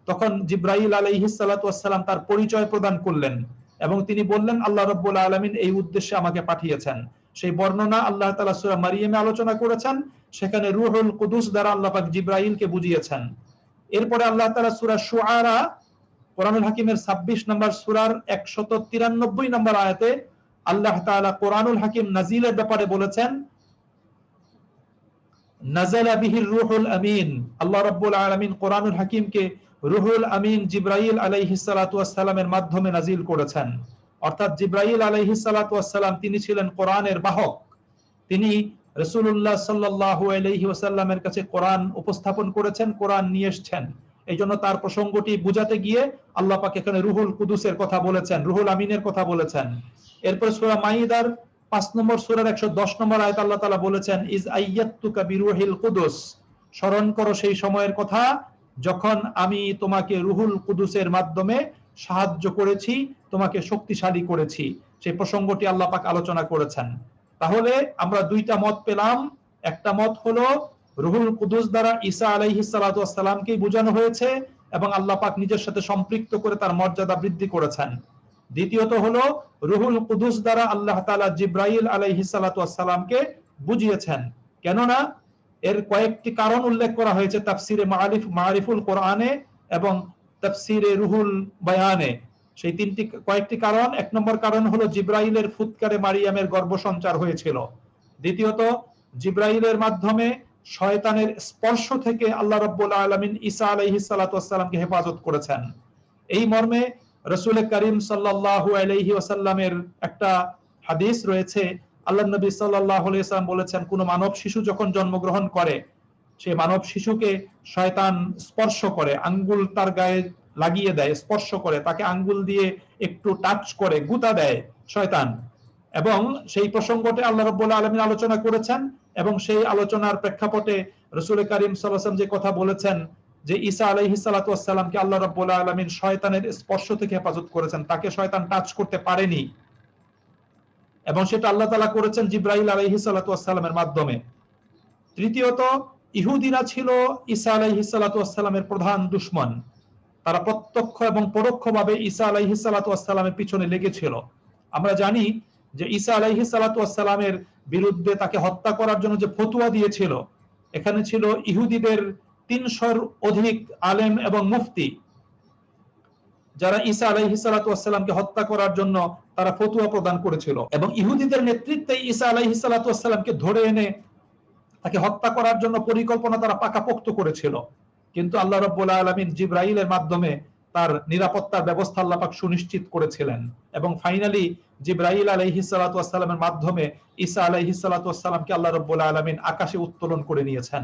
তখন জিবরাইল আলাইহিস সালাতু ওয়াস সালাম তার পরিচয় প্রদান করলেন এবং তিনি বললেন আল্লাহ রাব্বুল আলামিন এই উদ্দেশ্যে আমাকে পাঠিয়েছেন। সেই বর্ণনা আল্লাহ তাআলা সূরা মারিয়ামে আলোচনা করেছেন, সেখানে রূহুল কুদুস দ্বারা আল্লাহ পাক জিবরাইলকে বুঝিয়েছেন। এরপরে আল্লাহ তাআলা সূরা শুআরা কোরআনুল হাকিমের 26 নম্বর সূরার 193 নম্বর আয়াতে আল্লাহ তাআলা কোরআনুল হাকিম নাজিলের ব্যাপারে বলেছেন, নাযালা বিহির রূহুল আমিন। আল্লাহ রাব্বুল আলামিন কোরআনুল হাকিমকে রূহুল আমিন জিবরাইল আলাইহিস সালাতু ওয়াস সালামের মাধ্যমে নাজিল করেছেন। অর্থাৎ জিবরাইল আলাইহিস সালাতু ওয়াস সালাম তিনি ছিলেন কোরআনের বাহক। তিনি রাসূলুল্লাহ সাল্লাল্লাহু আলাইহি ওয়াসাল্লামের কাছে কোরআন উপস্থাপন করেছেন, কোরআন নিয়ে এসেছেন। এই জন্য তার প্রসঙ্গটি বুঝাতে গিয়ে আল্লাহ পাক এখানে রুহুল কুদুসের কথা বলেছেন, রুহুল আমিনের কথা বলেছেন। এরপর সূরা মাইদার 5 নম্বর সূরার 110 নম্বর আয়াত আল্লাহ তাআলা বলেছেন, ইজ আইয়াতুকা বিরুহিল কুদুস। স্মরণ করো সেই সময়ের কথা যখন আমি তোমাকে রুহুল কুদুসের মাধ্যমে সাহায্য করেছি, তোমাকে শক্তিশালী করেছি। সেই প্রসঙ্গটি আল্লাহ পাক আলোচনা করেছেন। তাহলে আমরা দুইটা মত পেলাম। একটা মত হলো রুহুল কুদুস দ্বারা ঈসা আলাইহিস সালাতু ওয়াস সালামকে বোঝানো হয়েছে এবং আল্লাহ পাক নিজের সাথে সম্পৃক্ত করে তার মর্যাদা বৃদ্ধি করেছেন। দ্বিতীয়ত হলো রুহুল কুদুস দ্বারা আল্লাহ তাআলা জিবরাইল আলাইহিস সালাতু ওয়াস সালামকে বুঝিয়েছেন। কেননা এর কয়েকটি কারণ উল্লেখ করা হয়েছে তাফসিরে মারিফুল কোরআনে এবং তাফসিরে রুহুল বায়ানে। সেই কয়েকটি কারণ। 1 নম্বর কারণ হলো জিবরাইলের ফুৎকারে মারিয়ামের গর্ভসঞ্চার হয়েছিল। দ্বিতীয়ত, জিবরাইলের মাধ্যমে শয়তানের স্পর্শ থেকে আল্লাহ রাব্বুল আলামিন ঈসা আলাইহিস সালাতু ওয়াস সালামকে হেফাজত করেছেন। এই মর্মে রাসূল করিম সাল্লাল্লাহু আলাইহি ওয়াসাল্লামের একটা হাদিস রয়েছে। আল্লাহর নবী সাল্লাল্লাহু আলাইহি ওয়াসাল্লাম বলেছেন, কোন মানব শিশু যখন জন্মগ্রহণ করে, সেই মানব শিশুকে শয়তান স্পর্শ করে, আঙ্গুল তার গায়ে লাগিয়ে দেয়, স্পর্শ করে, তাকে আঙ্গুল দিয়ে একটু টাচ করে, গুতা দেয় শয়তান। এবং সেই প্রসঙ্গতে আল্লাহ রাব্বুল আলামিন আলোচনা করেছেন এবং সেই আলোচনার প্রেক্ষাপটে রাসূল করিম সাল্লাল্লাহু আলাইহি ওয়াসাল্লাম যে কথা বলেছেন যে ঈসা আলাইহিস সালাতু ওয়াস সালামকে আল্লাহ রাব্বুল আলামিন শয়তানের স্পর্শ থেকে হেফাজত করেছেন, তাকে শয়তান টাচ করতে পারেনি এবং সেটা আল্লাহ তাআলা করেছেন জিবরাইল আলাইহিস সালাতু ওয়াস সালামের মাধ্যমে। তৃতীয়ত, ইহুদিরা ছিল ঈসা আলাইহিস সালাতু ওয়াস সালামের প্রধান দুশমন। তারা প্রত্যক্ষ এবং পরোক্ষভাবে ঈসা আলাইহিস সালাতু ওয়াস সালামের পিছনে লেগেছিল। আমরা জানি যে ঈসা আলাইহিস সালাতু ওয়াস সালামের বিরুদ্ধে তাকে হত্যা করার জন্য যে ফতোয়া দিয়েছিল, এখানে ছিল ইহুদিদের 300-র অধিক আলেম এবং মুফতি, যারা ঈসা আলাইহিস সালাতু ওয়াস সালামকে হত্যা করার জন্য তারা ফতোয়া প্রদান করেছিল এবং ইহুদিদের নেতৃত্বে ঈসা আলাইহিস সালাতু ওয়াস সালামকে ধরে এনে তাকে হত্যা করার জন্য পরিকল্পনা তারা পাকাপোক্ত করেছিল। কিন্তু আল্লাহ রাব্বুল আলামিন জিবরাইলের মাধ্যমে তার নিরাপত্তার ব্যবস্থা আল্লাহ পাক সুনিশ্চিত করেছিলেন এবং ফাইনালি জিবরাইল আলাইহিস সালাতু ওয়াস সালামের মাধ্যমে ঈসা আলাইহিস সালাতু ওয়াস সালামকে আল্লাহ রাব্বুল আলামিন আকাশে উত্তোলন করে নিয়েছেন।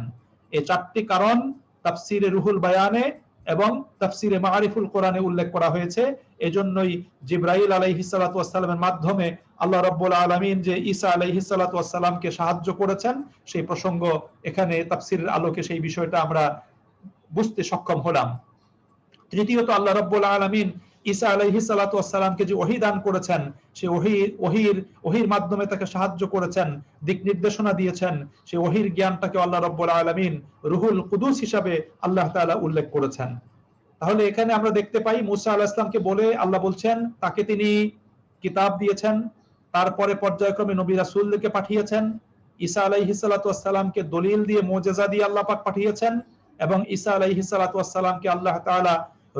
এই 4টি কারণ তাফসিরে রুহুল বায়ানে এবং তাফসিরে মারিফুল কোরআনে উল্লেখ করা হয়েছে। এজন্যই জিবরাইল আলাইহিস সালাতু ওয়াস সালামের মাধ্যমে আল্লাহ রাব্বুল আলামিন যে ঈসা আলাইহিস সালাতু ওয়াস সালামকে সাহায্য করেছেন, সেই প্রসঙ্গ এখানে তাফসিরের আলোকে সেই বিষয়টা আমরা বুঝতে সক্ষম হলাম। তৃতীয়ত, আল্লাহ রাব্বুল আলামিন ঈসা আলাইহিস সালাতু ওয়াস সালামকে যে ওহী দান করেছেন, সেই ওহীর মাধ্যমে তাকে সাহায্য করেছেন, দিক নির্দেশনা দিয়েছেন। সেই ওহীর জ্ঞানটাকে আল্লাহ রাব্বুল আলামিন রুহুল কুদুস হিসাবে আল্লাহ তাআলা উল্লেখ করেছেন। তাহলে এখানে আমরা দেখতে পাই মুসা আলাইহিস সালামকে বলে আল্লাহ বলছেন তাকে তিনি কিতাব দিয়েছেন, তারপরে পর্যায়ক্রমে নবী রাসূলদেরকে পাঠিয়েছেন। ঈসা আলাইহিস সালাতু ওয়াস সালামকে দলিল দিয়ে মুজিজা দিয়ে আল্লাহ পাক পাঠিয়েছেন এবং ঈসা আলাইহিস সালাতু ওয়াস সালামকে আল্লাহ তাআলা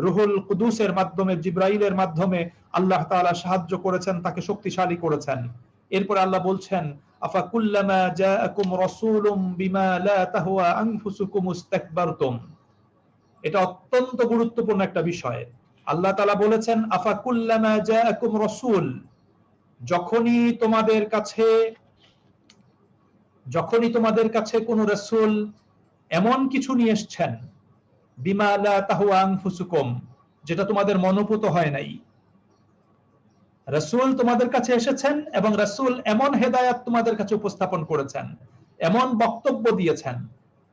রুহুল কুদুসের মাধ্যমে, জিব্রাইলের মাধ্যমে আল্লাহ তাআলা সাহায্য করেছেন, তাকে শক্তিশালী করেছেন। এরপর আল্লাহ বলছেন, আফা কুল্লামা জাআকুম রাসূলুম বিমা লা তাহওয়া আনফুসুকুম ইস্তাকবারতুম। এটা অত্যন্ত গুরুত্বপূর্ণ একটা বিষয়। আল্লাহ তাআলা বলেছেন, আফা কুল্লামা জাআকুম রাসূল, যখনই তোমাদের কাছে কোন রাসূল এমন কিছু নিয়ে এসেছেন, বিমা লা তাহওয়া আনফুসুকুম, যেটা তোমাদের মনোপুত হয় নাই। রাসূল তোমাদের কাছে এসেছেন এবং রাসূল এমন হেদায়েত তোমাদের কাছে উপস্থাপন করেছেন, এমন বক্তব্য দিয়েছেন,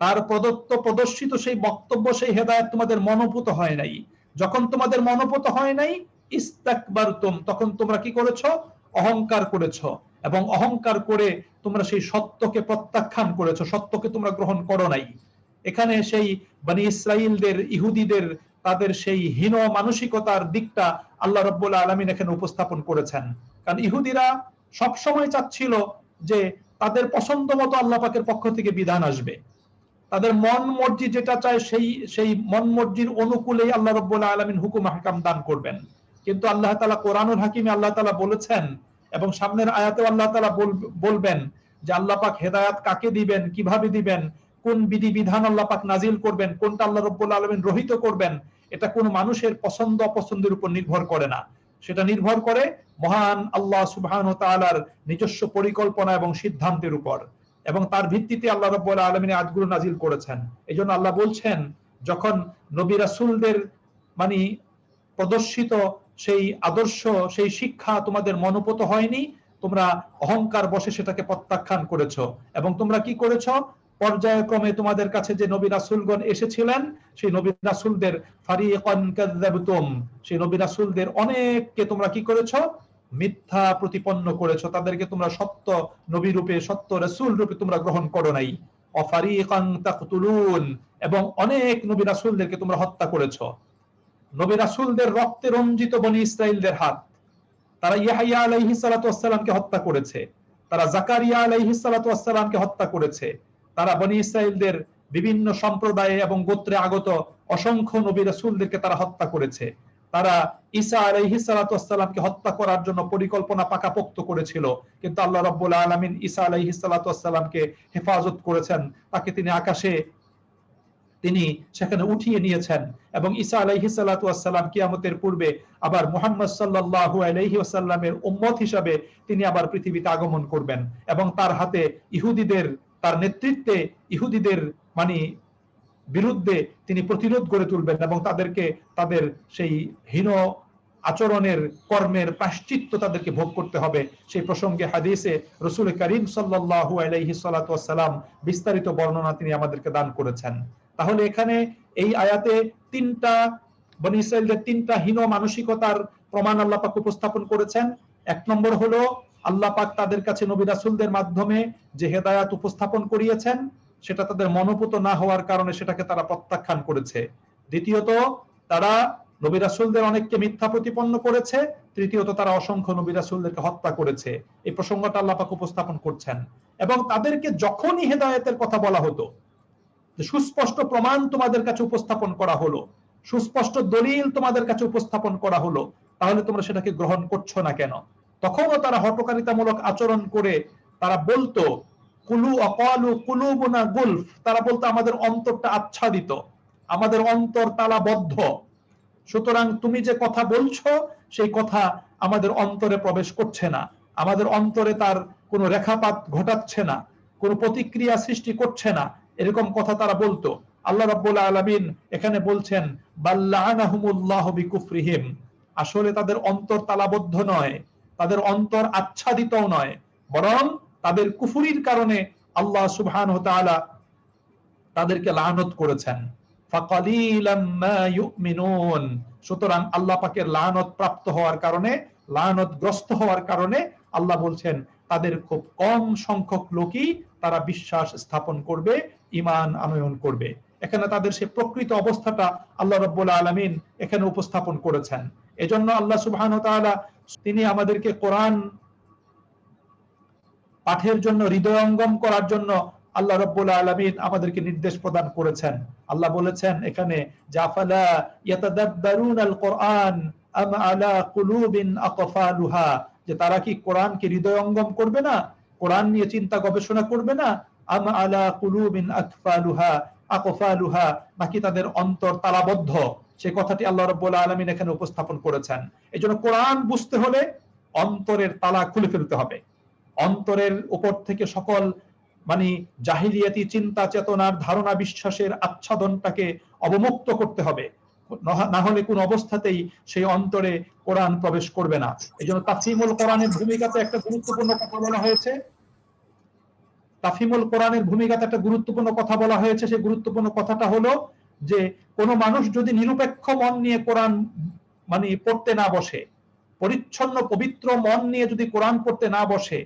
তার প্রদর্শিত সেই বক্তব্য, সেই হেদায়েত তোমাদের মনোপুত হয় নাই। যখন তোমাদের মনোপুত হয় নাই, ইস্তাকবারতুম, তখন তোমরা কি করেছো? অহংকার করেছো, এবং অহংকার করে তোমরা সেই সত্যকে প্রত্যাখ্যান করেছো, সত্যকে তোমরা গ্রহণ করো নাই। এখানে সেই বনি ইসরাইলদের, ইহুদিদের, তাদের সেই হীন মানসিকতার দিকটা আল্লাহ রাব্বুল আলামিন এখানে উপস্থাপন করেছেন। কারণ ইহুদিরা সব সময় চাচ্ছিল যে তাদের পছন্দ মতো আল্লাহ পাকের পক্ষ থেকে বিধান আসবে, তাদের মন মর্জি যেটা চায় সেই মন মর্জির অনুকূলেই আল্লাহ রাব্বুল আলামিন হুকুম আহকাম দান করবেন। কিন্তু আল্লাহ তাআলা কোরআনুল হাকিমে আল্লাহ তাআলা বলেছেন, এবং সামনের আয়াতেও আল্লাহ তাআলা বলবেন যে আল্লাহ পাক হেদায়েত কাকে দিবেন, কিভাবে দিবেন, কোন বিধি বিধান আল্লাহ পাক নাজিল করবেন, কোনটা আল্লাহ রাব্বুল আলামিন রহিত করবেন, এটা কোন মানুষের পছন্দ অপছন্দের উপর নির্ভর করে না। সেটা নির্ভর করে মহান আল্লাহ সুবহানাহু ওয়া তাআলার নিজস্ব পরিকল্পনা এবং সিদ্ধান্তের উপর, এবং তার ভিত্তিতে আল্লাহ রাব্বুল আলামিন আয়াতগুলো নাজিল করেছেন। এজন্য আল্লাহ বলছেন, যখন নবী রাসূলদের মানে প্রদর্শিত সেই আদর্শ, সেই শিক্ষা তোমাদের মনোপুত হয়নি, তোমরা অহংকার বশে সেটাকে প্রত্যাখ্যান করেছো, এবং তোমরা কি করেছো? পর্যায়ক্রমে তোমাদের কাছে যে নবী রাসূলগণ এসেছিলেন, সেই নবী রাসূলদের ফারিকান কাযাবতুম, সেই নবী রাসূলদের অনেককে তোমরা কি করেছো? মিথ্যা প্রতিপন্ন করেছো, তাদেরকে তোমরা সত্য নবী রূপে, সত্য রাসূল রূপে তোমরা গ্রহণ করো নাই। অফারিকান তাকতুলুন, এবং অনেক নবী রাসূলদেরকে তোমরা হত্যা করেছো। নবী রাসূলদের রক্তে রঞ্জিত বনি ইসরাইলদের হাত, তারা ইয়াহইয়া আলাইহিস সালাতু ওয়াস সালামকে হত্যা করেছে, তারা জাকারিয়া আলাইহিস সালাতু ওয়াস সালামকে হত্যা করেছে, তারা বনি ইসরাইলদের বিভিন্ন সম্প্রদায়ে এবং গোত্রে আগত অসংখ্য নবী রাসূলদেরকে তারা হত্যা করেছে। তারা ঈসা আলাইহিস সালাতু ওয়াস সালামকে হত্যা করার জন্য পরিকল্পনা পাকাপোক্ত করেছিল, কিন্তু আল্লাহ রাব্বুল আলামিন ঈসা আলাইহিস সালাতু ওয়াস সালামকে হেফাজত করেছেন, তাকে তিনি আকাশে তিনি সেখানে উঠিয়ে নিয়েছেন, এবং ঈসা আলাইহিস সালাতু ওয়াস সালাম কিয়ামতের পূর্বে আবার মুহাম্মদ সাল্লাল্লাহু আলাইহি ওয়াসাল্লামের উম্মত হিসাবে তিনি আবার পৃথিবীতে আগমন করবেন, এবং তার হাতে ইহুদিদের, তার নেতৃত্বে ইহুদিদের মানে বিরুদ্ধে তিনি প্রতিরোধ গড়ে তুলবেন, এবং তাদেরকে তাদের সেই হীন আচরণের কর্মের প্রায়শ্চিত্ত তাদেরকে ভোগ করতে হবে। সেই প্রসঙ্গে হাদিসে রাসূল করিম সাল্লাল্লাহু আলাইহি সাল্লাতু ওয়াস সালাম বিস্তারিত বর্ণনা তিনি আমাদেরকে দান করেছেন। তাহলে এখানে এই আয়াতে তিনটা বনি ইসরাইলদের তিনটা হীন মানসিকতার প্রমাণ আল্লাহ পাক উপস্থাপন করেছেন। এক নম্বর হলো আল্লাহ পাক তাদের কাছে নবী রাসূলদের মাধ্যমে যে হেদায়েত উপস্থাপন করিয়েছেন, সেটা তাদের মনোপুত না হওয়ার কারণে সেটাকে তারা প্রত্যাখ্যান করেছে। দ্বিতীয়ত, তারা নবী রাসূলদের অনেককে মিথ্যা প্রতিপন্ন করেছে। তৃতীয়ত, তারা অসংখ্য নবী রাসূলদেরকে হত্যা করেছে। এই প্রসঙ্গটা আল্লাহ পাক উপস্থাপন করছেন, এবং তাদেরকে যখনই হেদায়েতের কথা বলা হতো, সুস্পষ্ট প্রমাণ তোমাদের কাছে উপস্থাপন করা হলো, সুস্পষ্ট দলিল তোমাদের কাছে উপস্থাপন করা হলো, তাহলে তোমরা সেটাকে গ্রহণ করছো না কেন? তখনও তারা হটকারিতামূলক আচরণ করে তারা বলতো, কুলু অকালু কুলুবুনা গুলফ, তারা বলতো আমাদের অন্তরটা আচ্ছাদিত, আমাদের অন্তর তালাবদ্ধ, সুতরাং তুমি যে কথা বলছো সেই কথা আমাদের অন্তরে প্রবেশ করছে না, আমাদের অন্তরে তার কোনো রেখাপাত ঘটাচ্ছে না, কোনো প্রতিক্রিয়া সৃষ্টি করছে না, এরকম কথা তারা বলতো। আল্লাহ রাব্বুল আলামিন এখানে বলছেন, বাল্লানাহুমুল্লাহু বিকুফরিহিম, আসলে তাদের অন্তর তালাবদ্ধ নয়, তাদের অন্তর আচ্ছাদিতও নয়, বরং তাদের কুফরির কারণে আল্লাহ সুবহানাহু ওয়া তাআলা তাদেরকে লানত করেছেন। ফাকালিলাম মা ইউমিনুন, সুতরাং আল্লাহ পাকের লানত প্রাপ্ত হওয়ার কারণে, লানতগ্রস্ত হওয়ার কারণে আল্লাহ বলছেন তাদের খুব কম সংখ্যক লোকই তারা বিশ্বাস স্থাপন করবে, ঈমান আনয়ন করবে। এখানে তাদের সেই প্রকৃত অবস্থাটা আল্লাহ রাব্বুল আলামিন এখানে উপস্থাপন করেছেন। এজন্য আল্লাহ সুবহানাহু ওয়া তাআলা তিনি আমাদেরকে কোরআন পাঠের জন্য, হৃদয়ঙ্গম করার জন্য আল্লাহ রাব্বুল আলামিন আমাদেরকে নির্দেশ প্রদান করেছেন। আল্লাহ বলেছেন এখানে জাফালা ইয়াতাদাব্বারুনাল কোরআন আম আলা কুলুবিন আকফালুহা, যে তারা কি কোরআনকে হৃদয়ঙ্গম করবে না, কোরআন নিয়ে চিন্তা গবেষণা করবে না, আম আলা কুলুবিন আকফালুহা, নাকি তাদের অন্তর তালাবদ্ধ, সে কথাটি আল্লাহ রাব্বুল আলামিন এখানে উপস্থাপন করেছেন। এজন্য কোরআন বুঝতে হলে অন্তরের তালা খুলে ফেলতে হবে, অন্তরের উপর থেকে সকল জাহিলিয়াতি চিন্তা চেতনার ধারণা বিশ্বাসের আচ্ছাদনটাকে অবমুক্ত করতে হবে, না হলে কোন অবস্থাতেই সেই অন্তরে কোরআন প্রবেশ করবে না। এই জন্য তাফহিমুল কোরআনের ভূমিকাতে একটা গুরুত্বপূর্ণ কথা বলা হয়েছে, তাফহিমুল কোরআনের ভূমিকাতে একটা গুরুত্বপূর্ণ কথা বলা হয়েছে। সেই গুরুত্বপূর্ণ কথাটা হলো যে কোন মানুষ যদি নিরপেক্ষ মন নিয়ে কোরআন পড়তে না বসে, পরিচ্ছন্ন পবিত্র মন নিয়ে যদি কোরআন পড়তে না বসে,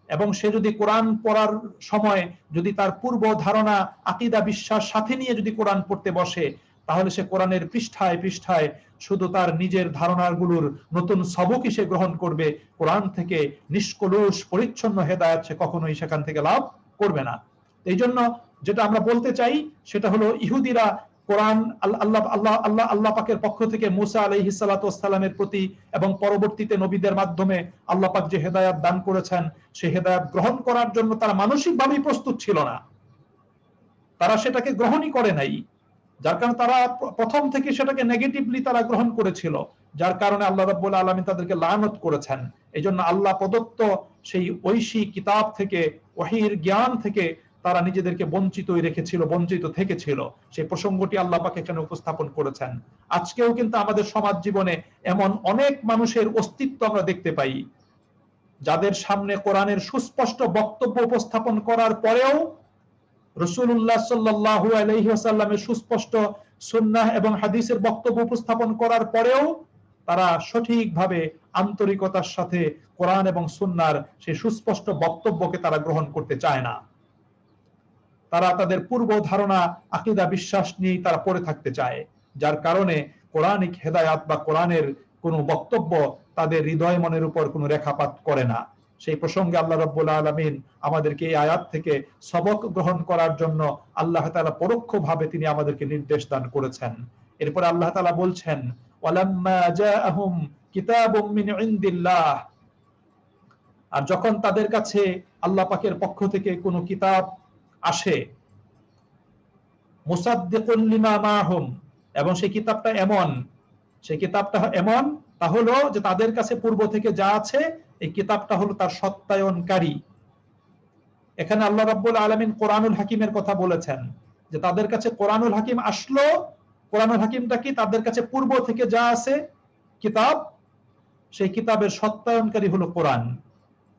এবং সে যদি কোরআন পড়ার সময় যদি তার পূর্ব ধারণা আকীদা বিশ্বাস সাথে নিয়ে যদি কোরআন পড়তে বসে, তাহলে সে কোরআনের পৃষ্ঠায় পৃষ্ঠায় শুধু তার নিজের ধারণাগুলোর নতুন সবকই সে গ্রহণ করবে, কোরআন থেকে নিষ্কলুষ পরিচ্ছন্ন হেদায়েত সে কখনোই সেখান থেকে লাভ করবে না। এই জন্য যেটা আমরা বলতে চাই সেটা হলো, ইহুদিরা কোরআন আল্লাহ পাকের পক্ষ থেকে মুসা আলাইহিস সালাতু ওয়াস সালামের প্রতি এবং পরবর্তীতে নবীদের মাধ্যমে আল্লাহ পাক যে হেদায়েত দান করেছেন, সেই হেদায়েত গ্রহণ করার জন্য তারা মানসিকভাবেই প্রস্তুত ছিল না, তারা সেটাকে গ্রহণই করে নাই, যার কারণে তারা প্রথম থেকে সেটাকে নেগেটিভলি তারা গ্রহণ করেছিল, যার কারণে আল্লাহ রাব্বুল আলামিন তাদেরকে লানত করেছেন। এই জন্য আল্লাহ প্রদত্ত সেই ঐশী কিতাব থেকে, ওহীর জ্ঞান থেকে তারা নিজেদেরকে বঞ্চিতই রেখেছিল, বঞ্চিত থেকেছিল। সেই প্রসঙ্গটি আল্লাহ পাক এখানে উপস্থাপন করেছেন। আজকেও কিন্তু আমাদের সমাজ জীবনে এমন অনেক মানুষের অস্তিত্ব আমরা দেখতে পাই, যাদের সামনে কোরআনের সুস্পষ্ট বক্তব্য উপস্থাপন করার পরেও, রাসূলুল্লাহ সাল্লাল্লাহু আলাইহি ওয়াসাল্লামের সুস্পষ্ট সুন্নাহ এবং হাদিসের বক্তব্য উপস্থাপন করার পরেও তারা সঠিকভাবে আন্তরিকতার সাথে কোরআন এবং সুন্নাহর সেই সুস্পষ্ট বক্তব্যকে তারা গ্রহণ করতে চায় না। তারা তাদের পূর্ব ধারণা আকীদা বিশ্বাস নিয়ে তারা পড়ে থাকতে চায়, যার কারণে কোরআনিক হেদায়াত বা কোরআনের কোনো বক্তব্য তাদের হৃদয় মনের উপর কোনো রেখাপাত করে না। সেই প্রসঙ্গে আল্লাহ রাব্বুল আলামিন আমাদেরকে এই আয়াত থেকে সবক গ্রহণ করার জন্য আল্লাহ তাআলা পরোক্ষভাবে তিনি আমাদেরকে নির্দেশ দান করেছেন। এরপর আল্লাহ তাআলা বলছেন, ওয়ালাম্মা জাআহুম কিতাবুম মিন ইনদিল্লাহ, আর যখন তাদের কাছে আল্লাহ পাকের পক্ষ থেকে কোনো কিতাব আসে, মুসাদ্দিকুন লিমা মাহুম, এবং সেই কিতাবটা এমন তা হলো যে তাদের কাছে পূর্ব থেকে যা আছে এই কিতাবটা হলো তার সত্যায়নকারী। এখানে আল্লাহ রাব্বুল আলামিন কোরআনুল হাকিমের কথা বলেছেন, যে তাদের কাছে কোরআনুল হাকিম আসলো। কোরআনুল হাকিমটা কি? তাদের কাছে পূর্ব থেকে যা আছে কিতাব, সেই কিতাবের সত্যায়নকারী হলো কোরআন।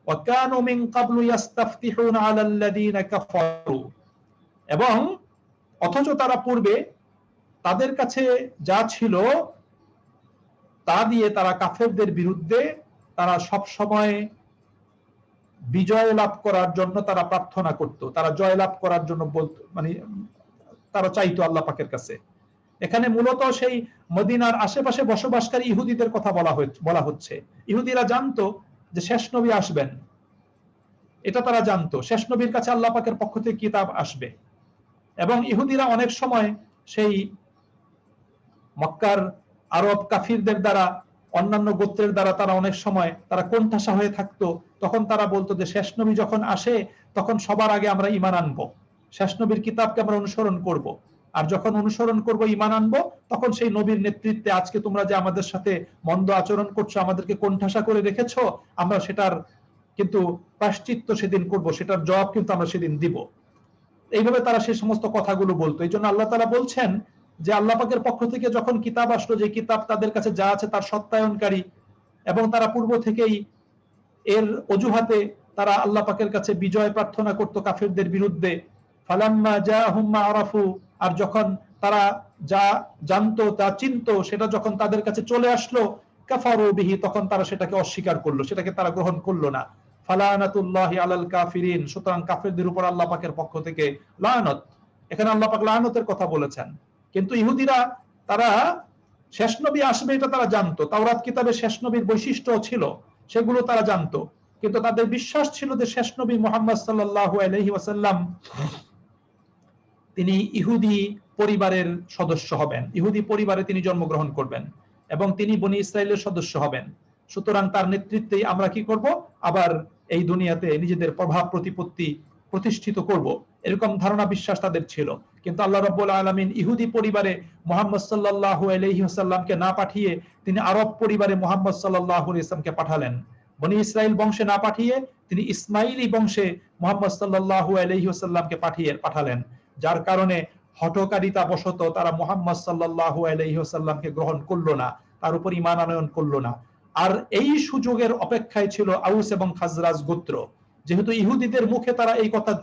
ওয়া কানু মিন ক্বাবলু ইস্তাফতিহুনা আলাল্লাযীনা কাফারু, এবং অথচ তারা পূর্বে তাদের কাছে যা ছিল তা দিয়ে তারা কাফেরদের বিরুদ্ধে তারা সব সময় বিজয় লাভ করার জন্য তারা প্রার্থনা করত, তারা জয় লাভ করার জন্য বলতো, তারা চাইতো আল্লাহ পাকের কাছে। এখানে মূলত সেই মদিনার আশেপাশে বসবাসকারী ইহুদিদের কথা বলা হচ্ছে। ইহুদিরা জানতো যে শেষ নবী আসবেন, এটা তারা জানতো, শেষ নবীর কাছে আল্লাহ পাকের পক্ষ থেকে কিতাব আসবে। এবং ইহুদিরা অনেক সময় সেই মক্কার আরব কাফিরদের দ্বারা, অন্যান্য গোত্রের দ্বারা তারা অনেক সময় তারা কোণঠাসা হয়ে থাকতো। তখন তারা বলতো যে শেষ নবী যখন আসে তখন সবার আগে আমরা ঈমান আনবো, শেষ নবীর কিতাবকে আমরা অনুসরণ করব, আর যখন অনুসরণ করব, ঈমান আনবো, তখন সেই নবীর নেতৃত্বে আজকে তোমরা যে আমাদের সাথে মন্দ আচরণ করছো, আমাদেরকে কোণঠাসা করে রেখেছো, আমরা সেটার কিন্তু প্রায়শ্চিত্ত সেদিন করব, সেটার জবাব কিন্তু আমরা সেদিন দিব। এইভাবে তারা সেই সমস্ত কথাগুলো বলতো। এই জন্য আল্লাহ তাআলা বলছেন যে আল্লাহ পাকের পক্ষ থেকে যখন কিতাব আসলো, যে কিতাব তাদের কাছে যা আছে তার সত্যায়নকারী, এবং তারা পূর্ব থেকেই এর অজুহাতে তারা আল্লাহ পাকের কাছে বিজয় প্রার্থনা করত কাফেরদের বিরুদ্ধে। ফালাম্মা জাআহুম মা আরাফু, আর যখন তারা যা জানতো তা চিনতো সেটা যখন তাদের কাছে চলে আসলো, কাফারু বিহি, তখন তারা সেটাকে অস্বীকার করলো, সেটাকে তারা গ্রহণ করলো না। ফালানাতুল্লাহি আলাল কাফিরিন, সুতরাং কাফেরদের উপর আল্লাহ পাকের পক্ষ থেকে লানত। এখানে আল্লাহ পাক লানতের কথা বলেছেন। কিন্তু ইহুদিরা তারা শেষ নবী আসবে এটা তারা জানতো, তাওরাত কিতাবে শেষ নবীর বৈশিষ্ট্য ছিল, সেগুলো তারা জানতো, কিন্তু তাদের বিশ্বাস ছিল যে শেষ নবী মুহাম্মদ সাল্লাল্লাহু আলাইহি ওয়াসাল্লাম তিনি ইহুদি পরিবারের সদস্য হবেন, ইহুদি পরিবারে তিনি জন্মগ্রহণ করবেন এবং তিনি বনি ইসরায়েলের সদস্য হবেন। সুতরাং তার নেতৃত্বে আমরা কি করব, আবার এই দুনিয়াতে নিজেদের প্রভাব প্রতিপত্তি প্রতিষ্ঠিত করব, এরকম ধারণা বিশ্বাস তাদের ছিল। কিন্তু আল্লাহ রাব্বুল আলামিন ইহুদি পরিবারে মুহাম্মদ সাল্লাল্লাহু আলাইহি ওয়াসাল্লামকে না পাঠিয়ে তিনি আরব পরিবারে মুহাম্মদ সাল্লাল্লাহু আলাইহি ওয়াসাল্লামকে পাঠালেন। বনি ইসরাইল বংশে না পাঠিয়ে তিনি ইসমাইলি বংশে মুহাম্মদ সাল্লাল্লাহু আলাইহি ওয়াসাল্লামকে পাঠালেন, যার কারণে হঠকারিতা বশত তারা মুহাম্মদ সাল্লাল্লাহু আলাইহি ওয়াসাল্লামকে গ্রহণ করলো না, তার উপর ঈমান আনয়ন করলো না। আর এই সুযোগের অপেক্ষায় ছিল আউস এবং খাজরাজ গোত্র। যেহেতু ইহুদিদের মুখে তারা এই কথা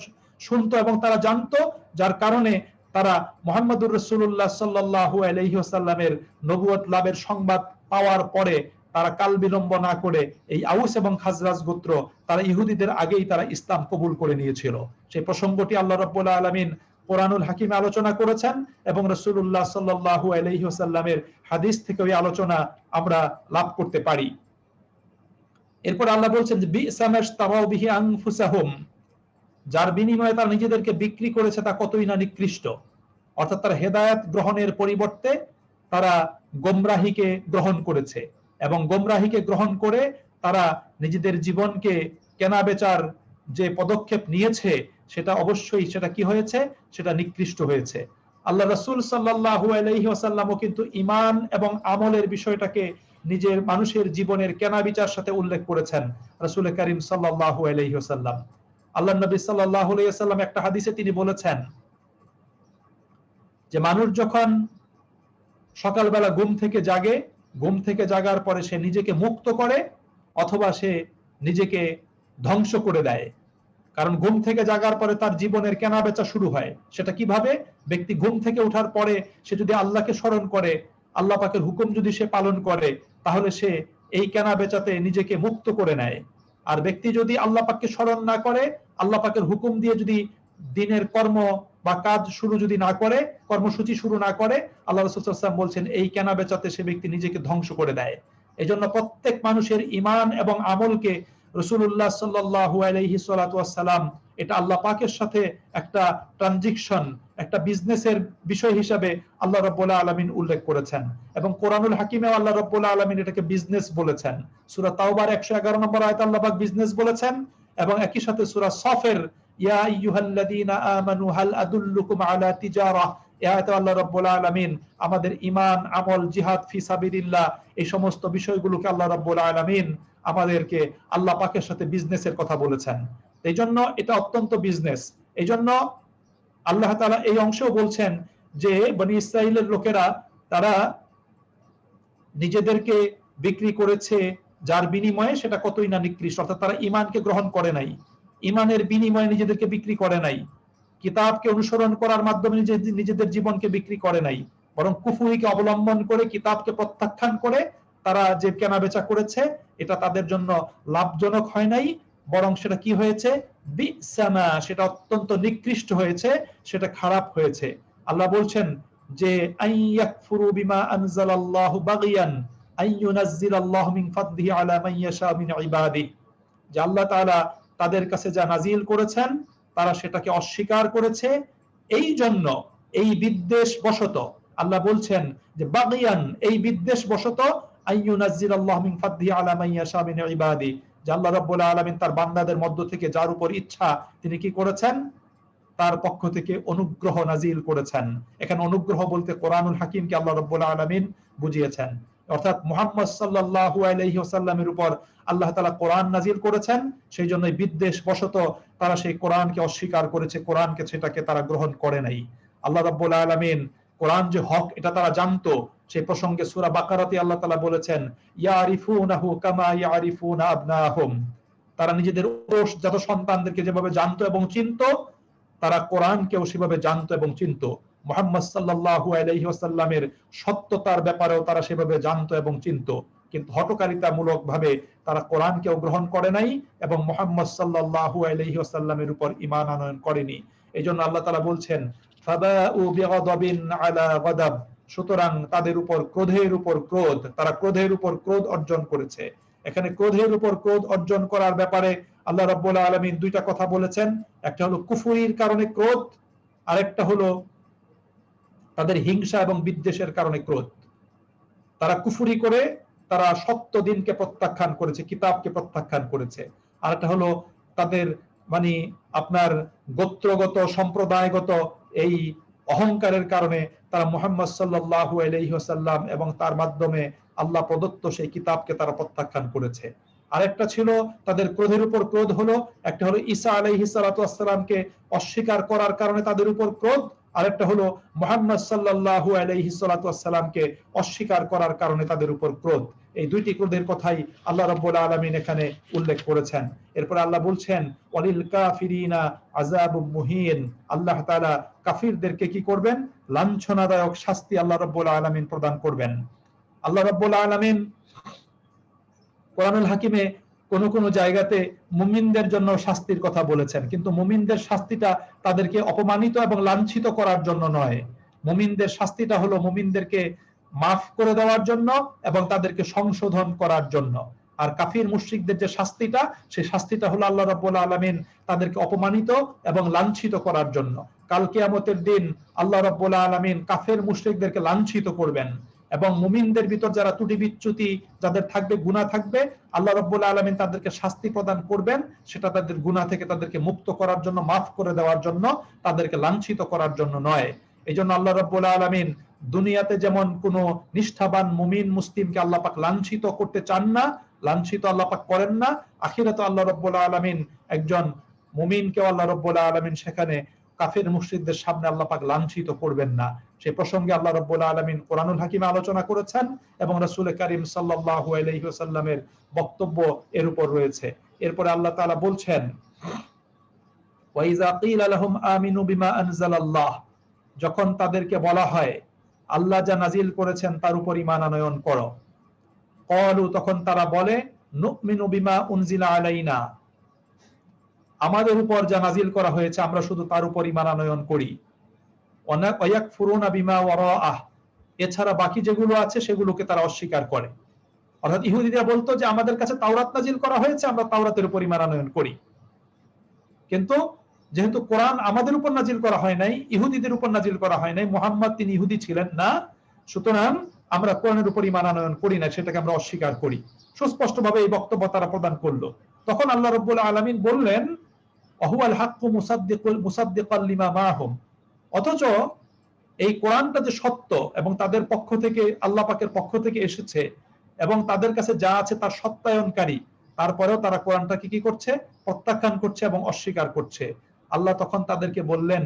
শুনতো এবং তারা জানতো, যার কারণে তারা মুহাম্মদুর রাসূলুল্লাহ সাল্লাল্লাহু আলাইহি ওয়াসাল্লামের নবুয়ত লাভের সংবাদ পাওয়ার পরে তারা কাল বিলম্ব না করে এই আউস এবং খাজরাজ গোত্র তারা ইহুদিদের আগেই তারা ইসলাম কবুল করে নিয়েছিল। সেই প্রসঙ্গটি আল্লাহ রাব্বুল আলামিন কোরআনুল হাকিমে আলোচনা করেছেন এবং রাসূলুল্লাহ সাল্লাল্লাহু আলাইহি ওয়াসাল্লামের হাদিস থেকে ওই আলোচনা আমরা লাভ করতে পারি। এরপর আল্লাহ বলছেন যে বিসামাশতারাউ বিহি আনফুসাহুম, যার বিনিময়ে তারা নিজেদেরকে বিক্রি করেছে তা কতই না নিকৃষ্ট। অর্থাৎ তারা হেদায়েত গ্রহণের পরিবর্তে তারা গোমরাহিকে গ্রহণ করেছে এবং গোমরাহিকে গ্রহণ করে তারা নিজেদের জীবনকে কেনা বেচার যে পদক্ষেপ নিয়েছে সেটা অবশ্যই সেটা কি হয়েছে, সেটা নিকৃষ্ট হয়েছে। আল্লাহ রাসূল সাল্লাল্লাহু আলাইহি ওয়াসাল্লামও কিন্তু ঈমান এবং আমলের বিষয়টাকে নিজের মানুষের জীবনের কেনা বেচার সাথে উল্লেখ করেছেন। রাসূল করিম সাল্লাল্লাহু আলাইহি ওয়াসাল্লাম, আল্লাহ নবী সাল্লাল্লাহু আলাইহি ওয়াসাল্লাম একটা হাদিসে তিনি বলেছেন যে মানুষ যখন সকালবেলা ঘুম থেকে জাগে, ঘুম থেকে জাগার পরে সে নিজেকে মুক্ত করে অথবা সে নিজেকে ধ্বংস করে দেয়। কারণ ঘুম থেকে জাগার পরে তার জীবনের কেনা বেচা শুরু হয়। সেটা কিভাবে? ব্যক্তি ঘুম থেকে ওঠার পরে সে যদি আল্লাহকে স্মরণ করে, আল্লাহ পাকের হুকুম যদি সে পালন করে, তাহলে সে এই কেনা বেচাতে নিজেকে মুক্ত করে নেয়। আর ব্যক্তি যদি আল্লাহ পাককে স্মরণ না করে, আল্লাহ পাকের হুকুম দিয়ে যদি দিনের কর্ম বা কাজ শুরু যদি না করে, কর্মসূচি শুরু না করে, আল্লাহ রাসূল সাল্লাল্লাহু আলাইহি ওয়াসাল্লাম বলছেন এই কেনা বেচাতে সে ব্যক্তি নিজেকে ধ্বংস করে দেয়। এজন্য প্রত্যেক মানুষের ঈমান এবং আমলকে রাসূলুল্লাহ সাল্লাল্লাহু আলাইহি ওয়াসাল্লাম এটা আল্লাহ পাকের সাথে একটা ট্রানজাকশন, একটা বিজনেসের বিষয় হিসাবে আল্লাহ রাব্বুল আলামিন উল্লেখ করেছেন এবং কোরআনুল হাকিমে আল্লাহ রাব্বুল আলামিন এটাকে বিজনেস বলেছেন। সূরা তাওবার 111 নম্বর আয়াতে আল্লাহ পাক বিজনেস বলেছেন এবং একই সাথে সূরা সফের ইয়া আইয়ুহাল্লাযীনা আমানু হাল আদুল্লুকুম আলা তিজারা, এই আয়াতে আল্লাহ রাব্বুল আলামিন আমাদের ঈমান, আমল, জিহাদ ফি সাবিলিল্লাহ এই সমস্ত বিষয়গুলোকে আল্লাহ রাব্বুল আলামিন আমাদেরকে আল্লাহ পাকের সাথে বিজনেসের কথা বলেছেন। এই জন্য এটা অত্যন্ত বিজনেস। এই জন্য আল্লাহ তাআলা এই অংশেও বলছেন যে বনি ইসরাইলের লোকেরা তারা নিজেদেরকে বিক্রি করেছে যার বিনিময়ে সেটা কতই না নিকৃষ্ট। অর্থাৎ তারা ঈমানকে গ্রহণ করে নাই, ঈমানের বিনিময়ে নিজেদেরকে বিক্রি করে নাই, কিতাবকে অনুসরণ করার মাধ্যমে নিজেদের জীবনকে বিক্রি করে নাই, বরং কুফরিকে অবলম্বন করে কিতাবকে প্রত্যাখ্যান করে তারা যে কেনা বেচা করেছে এটা তাদের জন্য লাভজনক হয় নাই, বরং সেটা কি হয়েছে? বিসামা, সেটা অত্যন্ত নিকৃষ্ট হয়েছে, সেটা খারাপ হয়েছে। আল্লাহ বলছেন যে আইয়াকফুরু বিমা আনজালাল্লাহু বাগিয়ান আইয়ুনাজ্জিলাল্লাহু মিন ফাদলিহি আলা মান ইয়াশা মিন ইবাদিহি, যে আল্লাহ তাআলা তাদের কাছে যা নাজিল করেছেন তারা সেটাকে অস্বীকার করেছে। এই জন্য এই বিদ্বেষ বশত আল্লাহ বলছেন যে বাগিয়ান, এই বিদ্বেষ বশত আইয়ুনাজ্জিলাল্লাহু মিন ফাদলিহি আলা মান ইয়াশা মিন ইবাদিহি, যে আল্লাহ রাব্বুল আলামিন তার বান্দাদের মধ্য থেকে যার উপর ইচ্ছা তিনি কি করেছেন? তার পক্ষ থেকে অনুগ্রহ নাজিল করেছেন। এখানে অনুগ্রহ বলতে কোরআনুল হাকিমকে আল্লাহ রাব্বুল আলামিন বুঝিয়েছেন। অর্থাৎ মুহাম্মদ সাল্লাল্লাহু আলাইহি ওয়াসাল্লামের উপর আল্লাহ তাআলা কোরআন নাজিল করেছেন, সেই জন্য বিদ্বেষ বশত তারা সেই কোরআনকে অস্বীকার করেছে, কোরআনকে সেটাকে তারা গ্রহণ করে নাই। আল্লাহ রাব্বুল আলামিন কোরআন যে হক এটা তারা জানতো, সেই প্রসঙ্গে সূরা বাকারাতে আল্লাহ তাআলা বলেছেন ইয়ারিফুনাহু কামা ইয়ারিফুনা আবনাহুম, তারা নিজেদের যত সন্তানদেরকে যেভাবে জানতো এবং চিনতো, তারা কোরআনকেও সেভাবে জানতো এবং চিনতো। মুহাম্মদ সাল্লাল্লাহু আলাইহি ওয়াসাল্লামের সত্যতার ব্যাপারেও তারা সেভাবে জানতো এবং চিনতো, কিন্তু হঠকারিতামূলক ভাবে তারা কোরআনকেও গ্রহণ করে নাই এবং মুহাম্মদ সাল্লাল্লাহু আলাইহি ওয়াসাল্লামের উপর ঈমান আনয়ন করেনি। এইজন্য আল্লাহ তাআলা বলছেন ফাবাউ বিগাদাবিন আলা গাদাব, সুতরাং তাদের উপর ক্রোধের উপর ক্রোধ, তারা ক্রোধের উপর ক্রোধ অর্জন করেছে। এখানে ক্রোধের উপর ক্রোধ অর্জন করার ব্যাপারে আল্লাহ রাব্বুল আলামিন দুইটা কথা বলেছেন। একটা হলো কুফরির কারণে ক্রোধ, আরেকটা হলো তাদের হিংসা এবং বিদ্বেষের কারণে ক্রোধ। তারা কুফরি করে তারা সত্য দিনকে প্রত্যাখ্যান করেছে, কিতাবকে প্রত্যাখ্যান করেছে। আরেকটা হলো তাদের মানে আপনার গোত্রগত সম্প্রদায়গত এই অহংকারের কারণে তারা মুহাম্মদ সাল্লাল্লাহু আলাইহি ওয়াসাল্লাম এবং তার মাধ্যমে আল্লাহ প্রদত্ত সেই কিতাবকে তারা প্রত্যাখ্যান করেছে। আরেকটা ছিল তাদের ক্রোধের উপর ক্রোধ হলো, একটা হলো ঈসা আলাইহিস সালাতু ওয়াস সালামকে অস্বীকার করার কারণে তাদের উপর ক্রোধ, আরেকটা হলো মুহাম্মদ সাল্লাল্লাহু আলাইহি সাল্লাতু ওয়াস সালামকে অস্বীকার করার কারণে তাদের উপর ক্রোধ। এই দুইটি ক্রোধের কথাই আল্লাহ রাব্বুল আলামিন এখানে উল্লেখ করেছেন। এরপর আল্লাহ বলছেন ওয়ালিল কাফিরিনা আযাবুম মুহিন, আল্লাহ তাআলা কাফিরদেরকে কি করবেন? লাঞ্ছনাদায়ক শাস্তি আল্লাহ রাব্বুল আলামিন প্রদান করবেন। আল্লাহ রাব্বুল আলামিন কোরআনুল হাকিমে কোন কোন জায়গাতে মুমিনদের জন্য শাস্তির কথা বলেছেন, কিন্তু মুমিনদের শাস্তিটা তাদেরকে অপমানিত এবং লাঞ্ছিত করার জন্য নয়। মুমিনদের শাস্তিটা হলো মুমিনদেরকে মাফ করে দেওয়ার জন্য এবং তাদেরকে সংশোধন করার জন্য। আর কাফির মুশরিকদের যে শাস্তিটা, সেই শাস্তিটা হলো আল্লাহ রাব্বুল আলামিন তাদেরকে অপমানিত এবং লাঞ্ছিত করার জন্য। কাল কিয়ামতের দিন আল্লাহ রাব্বুল আলামিন কাফের মুশরিকদেরকে লাঞ্ছিত করবেন এবং মুমিনদের ভিতর যারা ত্রুটি বিচ্যুতি যাদের থাকবে, গুনাহ থাকবে, আল্লাহ রাব্বুল আলামিন তাদেরকে শাস্তি প্রদান করবেন, সেটা তাদের গুনাহ থেকে তাদেরকে মুক্ত করার জন্য, মাফ করে দেওয়ার জন্য, তাদেরকে লাঞ্ছিত করার জন্য নয়। এই জন্য আল্লাহ রাব্বুল আলামিন দুনিয়াতে যেমন কোন নিষ্ঠাবান মুমিন মুসলিমকে আল্লাহ পাক লাঞ্ছিত করতে চান না, লাঞ্ছিত আল্লাহ পাক করেন না, আখিরাতে আল্লাহ রাব্বুল আলামিন একজন মুমিনকে আল্লাহ রাব্বুল আলামিন সেখানে কাফের মুশরিকদের সামনে আল্লাহ পাক লাঞ্ছিত করবেন না। সেই প্রসঙ্গে আল্লাহ রাব্বুল আলামিন কোরআনুল হাকিমে আলোচনা করেছেন এবং রাসূল কারীম সাল্লাল্লাহু আলাইহি ওয়াসাল্লামের বক্তব্য এর উপর রয়েছে। এরপরে আল্লাহ তাআলা বলছেন ওয়া ইযা ক্বিলা লাহুম আমিনু বিমা আনজালাল্লাহ, যখন তাদেরকে বলা হয় আল্লাহ যা নাজিল করেছেন তার উপর ঈমান আনয়ন করো, ক্বালু, তখন তারা বলে নুমিনু বিমা উনজিলা আলাইনা, আমাদের উপর যা নাজিল করা হয়েছে আমরা শুধু তার উপর ঈমান আনয়ন করি। ওয়া ইয়াকফুরুনা বিমা ওয়ারাআহ, এছাড়া বাকি যেগুলো আছে সেগুলোকে তারা অস্বীকার করে। অর্থাৎ ইহুদিরা বলতো যে আমাদের কাছে তাওরাত নাজিল করা হয়েছে, আমরা তাওরাতের উপর ঈমান আনয়ন করি, কিন্তু যেহেতু কোরআন আমাদের উপর নাজিল করা হয় নাই, ইহুদিদের উপর নাজিল করা হয় নাই, মুহাম্মদ তিনি ইহুদি ছিলেন না, সুতরাং আমরা কোরআনের উপর ঈমান আনয়ন করি না, সেটাকে আমরা অস্বীকার করি। সুস্পষ্টভাবে এই বক্তব্য তারা প্রদান করলো। তখন আল্লাহ রাব্বুল আলামিন বললেন ওয়াহুয়াল হাক্কু মুসাদ্দিকাল লিমা মাহুম, অথচ এই কোরআনটা যে সত্য এবং তাদের পক্ষ থেকে, আল্লাহ পাকের পক্ষ থেকে এসেছে এবং তাদের কাছে যা আছে তার সত্যায়নকারী, তারপরেও তারা কোরআনটাকে কি করছে? প্রত্যাখ্যান করছে এবং অস্বীকার করছে। আল্লাহ তখন তাদেরকে বললেন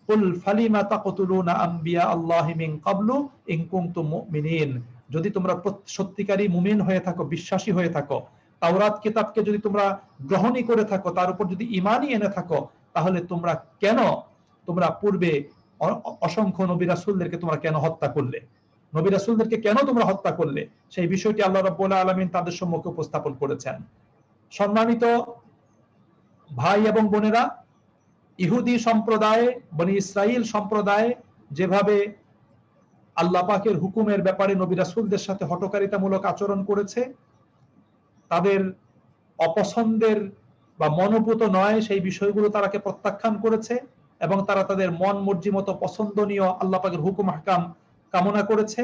কুল ফালিমা তাকতুলুনা আম্বিয়া আল্লাহি মিন ক্বাবলু ইন কুনতুম মুমিনিন, যদি তোমরা সত্যিকারী মুমিন হয়ে থাকো, বিশ্বাসী হয়ে থাকো, তাওরাত কিতাবকে যদি তোমরা গ্রহণই করে থাকো, তার উপর যদি ঈমানই এনে থাকো, তাহলে তোমরা পূর্বে অসংখ্য নবী রাসূলদেরকে তোমরা কেন হত্যা করলে? নবী রাসূলদেরকে কেন তোমরা হত্যা করলে? সেই বিষয়টি আল্লাহ রাব্বুল আলামিন তাদের সম্মুখে উপস্থাপন করেছেন। সম্মানিত ভাই এবং বোনেরা, ইহুদি সম্প্রদায়, বনি ইসরাইল সম্প্রদায় যেভাবে আল্লাহ পাকের হুকুমের ব্যাপারে নবী রাসূলদের সাথে হঠকারিতামূলক আচরণ করেছে, তাদের অপছন্দের বা মনোভূত নয় সেই বিষয়গুলো তারাকে প্রত্যাখ্যান করেছে এবং তারা তাদের মন মর্জি মতো পছন্দনীয় আল্লাহ পাকের হুকুম আহকাম কামনা করেছে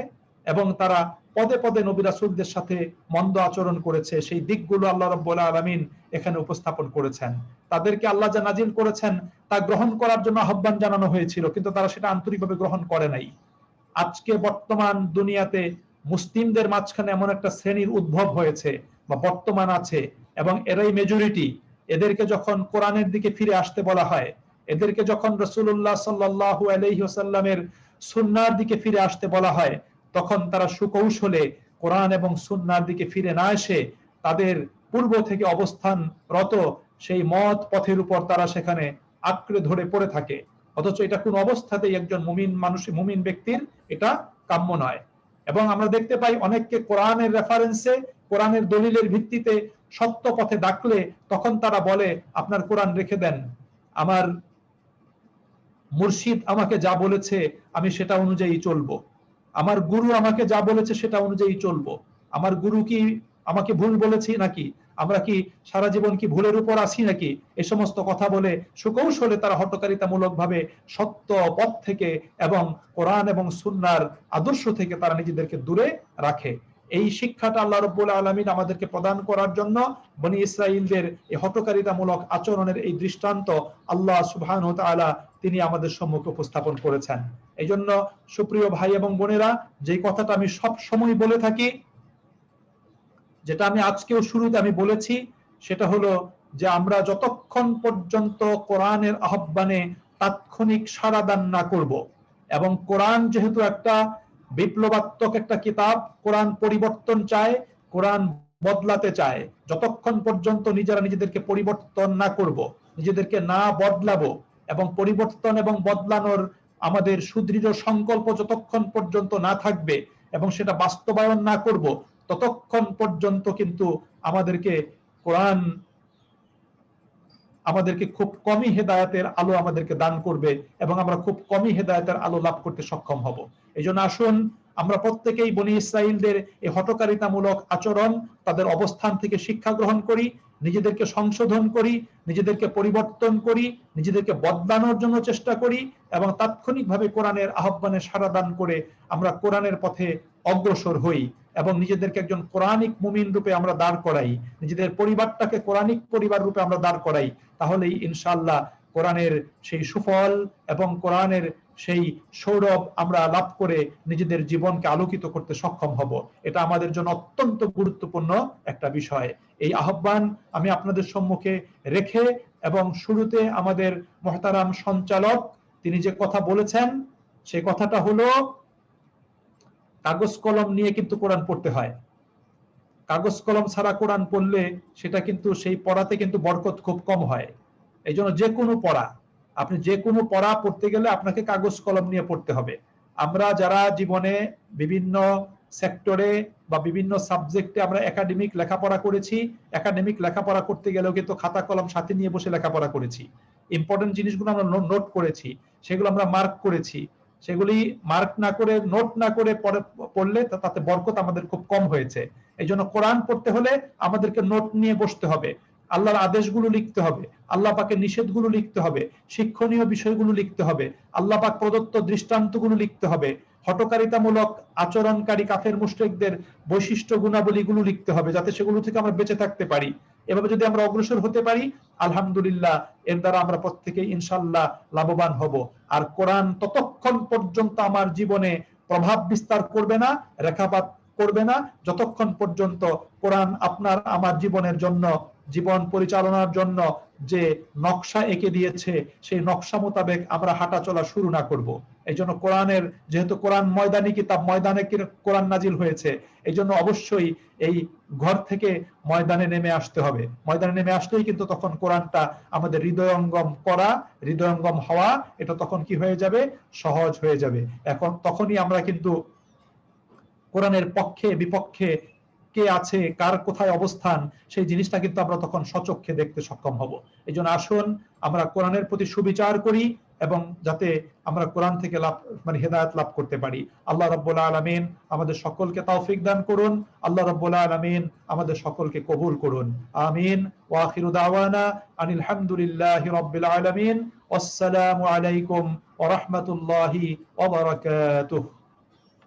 এবং তারা পদে পদে নবী রাসূলদের সাথে মন্দ আচরণ করেছে। সেই দিকগুলো আল্লাহ রাব্বুল আলামিন এখানে উপস্থাপন করেছেন। তাদেরকে আল্লাহ যা নাজিল করেছেন তা গ্রহণ করার জন্য আহ্বান জানানো হয়েছিল, কিন্তু তারা সেটা আন্তরিকভাবে গ্রহণ করে নাই। আজকে বর্তমান দুনিয়াতে মুসলিমদের মাঝখানে এমন একটা শ্রেণীর উদ্ভব হয়েছে বা বর্তমান আছে এবং এরাই মেজরিটি। এদেরকে যখন কোরআনের দিকে ফিরে আসতে বলা হয়, এদেরকে যখন রাসূলুল্লাহ সাল্লাল্লাহু আলাইহি ওয়াসাল্লামের সুন্নাহর দিকে ফিরে আসতে বলা হয়, তখন তারা সুকৌশলে কোরআন এবং সুন্নাহর দিকে ফিরে না এসে তাদের পূর্ব থেকে অবস্থানরত সেই মত পথের উপর তারা সেখানে আঁকড়ে ধরে পড়ে থাকে। অথচ এটা কোন অবস্থাতেই একজন মুমিন ব্যক্তির এটা কাম্য নয়। এবং আমরা দেখতে পাই অনেককে কোরআনের রেফারেন্সে, কোরআনের দলিলের ভিত্তিতে সত্য পথে ডাকলে তখন তারা বলে আপনার কোরআন রেখে দেন, আমার মুর্শিদ আমাকে যা বলেছে আমি সেটা অনুযায়ী চলবো, আমার গুরু আমাকে যা বলেছে সেটা অনুযায়ী চলবো, আমার গুরু কি আমাকে ভুল বলেছি নাকি, আমরা কি সারা জীবন কি ভুলের উপর আছি নাকি, এই সমস্ত কথা বলে সুকৌশলে তারা হটকারিতামূলক ভাবে সত্য পথ থেকে এবং কোরআন এবং সুন্নাহর আদর্শ থেকে তারা নিজেদেরকে দূরে রাখে। এই শিক্ষাটা আল্লাহ রাব্বুল আলামিন আমাদেরকে প্রদান করার জন্য বনি ইসরাইলদের এই হটকারিতামূলক আচরণের এই দৃষ্টান্ত আল্লাহ সুবহানাহু ওয়া তাআলা তিনি আমাদের সম্মুখে উপস্থাপন করেছেন। এই জন্য সুপ্রিয় ভাই এবং বোনেরা, যে কথাটা আমি সব সময় বলে থাকি, যেটা আমি আজকেও শুরুতে আমি বলেছি, সেটা হলো যে আমরা যতক্ষণ পর্যন্ত কোরআনের আহ্বানে তাৎক্ষণিক সাড়া দান না করব, এবং কোরআন যেহেতু একটা বিপ্লবাত্মক একটা কিতাব, কোরআন পরিবর্তন চায়, কোরআন বদলাতে চায়, যতক্ষণ পর্যন্ত নিজেরা নিজেদেরকে পরিবর্তন না করব, নিজেদেরকে না বদলাবো, এবং পরিবর্তন এবং বদলানোর আমাদের সুদৃঢ় সংকল্প যতক্ষণ পর্যন্ত না থাকবে এবং সেটা বাস্তবায়ন না করব, ততক্ষণ পর্যন্ত কিন্তু কোরআন আমাদেরকে খুব কমই হেদায়েতের আলো আমাদেরকে দান করবে এবং আমরা খুব কমই হেদায়েতের আলো লাভ করতে সক্ষম হব। এই জন্য আসুন আমরা প্রত্যেকেই বনি ইসরাইলদের এই হটকারিতামূলক আচরণ, তাদের অবস্থান থেকে শিক্ষা গ্রহণ করি, নিজেদেরকে সংশোধন করি, নিজেদেরকে পরিবর্তন করি, নিজেদেরকে বদলানোর জন্য চেষ্টা করি, এবং তাৎক্ষণিকভাবে কোরআনের আহ্বানে সাড়া দান করে আমরা কোরআনের পথে অগ্রসর হই এবং নিজেদেরকে একজন কোরআনিক মুমিন রূপে আমরা দাঁড় করাই, নিজেদের পরিবারটাকে কোরআনিক পরিবার রূপে আমরা দাঁড় করাই। তাহলেই ইনশাআল্লাহ কোরআনের সেই সুফল এবং কোরআনের সেই সৌরভ আমরা লাভ করে নিজেদের জীবনকে আলোকিত করতে সক্ষম হব। এটা আমাদের জন্য অত্যন্ত গুরুত্বপূর্ণ একটা বিষয়। এই আহ্বান আমি আপনাদের সম্মুখে রেখে, এবং শুরুতে আমাদের মুহতারাম সঞ্চালক তিনি যে কথা বলেছেন, সেই কথাটা হলো কাগজ কলম নিয়ে কিন্তু কোরআন পড়তে হয়। কাগজ কলম ছাড়া কোরআন পড়লে সেটা কিন্তু সেই পড়াতে কিন্তু বরকত খুব কম হয়। এই জন্য আপনি যে কোনো পড়া পড়তে গেলে আপনাকে কাগজ কলম নিয়ে পড়তে হবে। আমরা যারা জীবনে বিভিন্ন সেক্টরে বা বিভিন্ন সাবজেক্টে আমরা একাডেমিক লেখাপড়া করেছি, একাডেমিক লেখাপড়া করতে গেলেও কিন্তু খাতা কলম সাথে নিয়ে বসে লেখাপড়া করেছি। ইম্পর্টেন্ট জিনিসগুলো আমরা নোট করেছি, সেগুলো আমরা মার্ক করেছি। সেগুলি মার্ক না করে, নোট না করে পড়লে তাতে বরকত আমাদের খুব কম হয়েছে। এই জন্য কোরআন পড়তে হলে আমাদেরকে নোট নিয়ে বসতে হবে, আল্লাহর আদেশগুলো লিখতে হবে, আল্লাহ পাকের নিষেধগুলো লিখতে হবে, শিক্ষণীয় বিষয়গুলো লিখতে হবে, আল্লাহ পাক প্রদত্ত দৃষ্টান্তগুলো লিখতে হবে, হটকারিতামূলক আচরণকারী কাফের মুশরিকদের বৈশিষ্ট্য গুণাবলীগুলো লিখতে হবে, যাতে সেগুলো থেকে আমরা বেঁচে থাকতে পারি। এভাবে যদি আমরা অগ্রসর হতে পারি, আলহামদুলিল্লাহ, এর দ্বারা আমরা প্রত্যেকেই ইনশাআল্লাহ লাভবান হব। আর কোরআন ততক্ষণ পর্যন্ত আমার জীবনে প্রভাব বিস্তার করবে না, রেখাপাত করবে না, যতক্ষণ পর্যন্ত কোরআন আপনার আমার জীবনের জন্য, জীবন পরিচালনার জন্য যে নকশা এঁকে দিয়েছে, সেই নকশা মোতাবেক আমরা হাঁটা চলা শুরু না করব। এই জন্য কোরআনের, যেহেতু কোরআন ময়দানি কিতাব, ময়দানে কোরআন নাজিল হয়েছে, এই জন্য অবশ্যই এই ঘর থেকে ময়দানে নেমে আসতে হবে। ময়দানে নেমে আসলেই কিন্তু তখন কোরআনটা আমাদের হৃদয়ঙ্গম করা, হৃদয়ঙ্গম হওয়া, এটা তখন কি হয়ে যাবে? সহজ হয়ে যাবে। এখন তখনই আমরা কিন্তু কোরআনের পক্ষে বিপক্ষে কে আছে, কার কোথায় অবস্থান, সেই জিনিসটা কিন্তু আমরা তখন সচক্ষে দেখতে সক্ষম হব। এই জন্য আসুন আমরা কোরআনের প্রতি সুবিচার করি, এবং যাতে আমরা কোরআন থেকে হেদায়েত লাভ করতে পারি। আল্লাহ রাব্বুল আলামিন আমাদের সকলকে তৌফিক দান করুন। আল্লাহ রাব্বুল আলামিন আমাদের সকলকে কবুল করুন। আমিন। ওয়া আখিরু দাওয়ানা আনিল হামদুলিল্লাহি রাব্বিল আলামিন। আসসালামু আলাইকুম ওয়া রাহমাতুল্লাহি ওয়া বারাকাতুহু।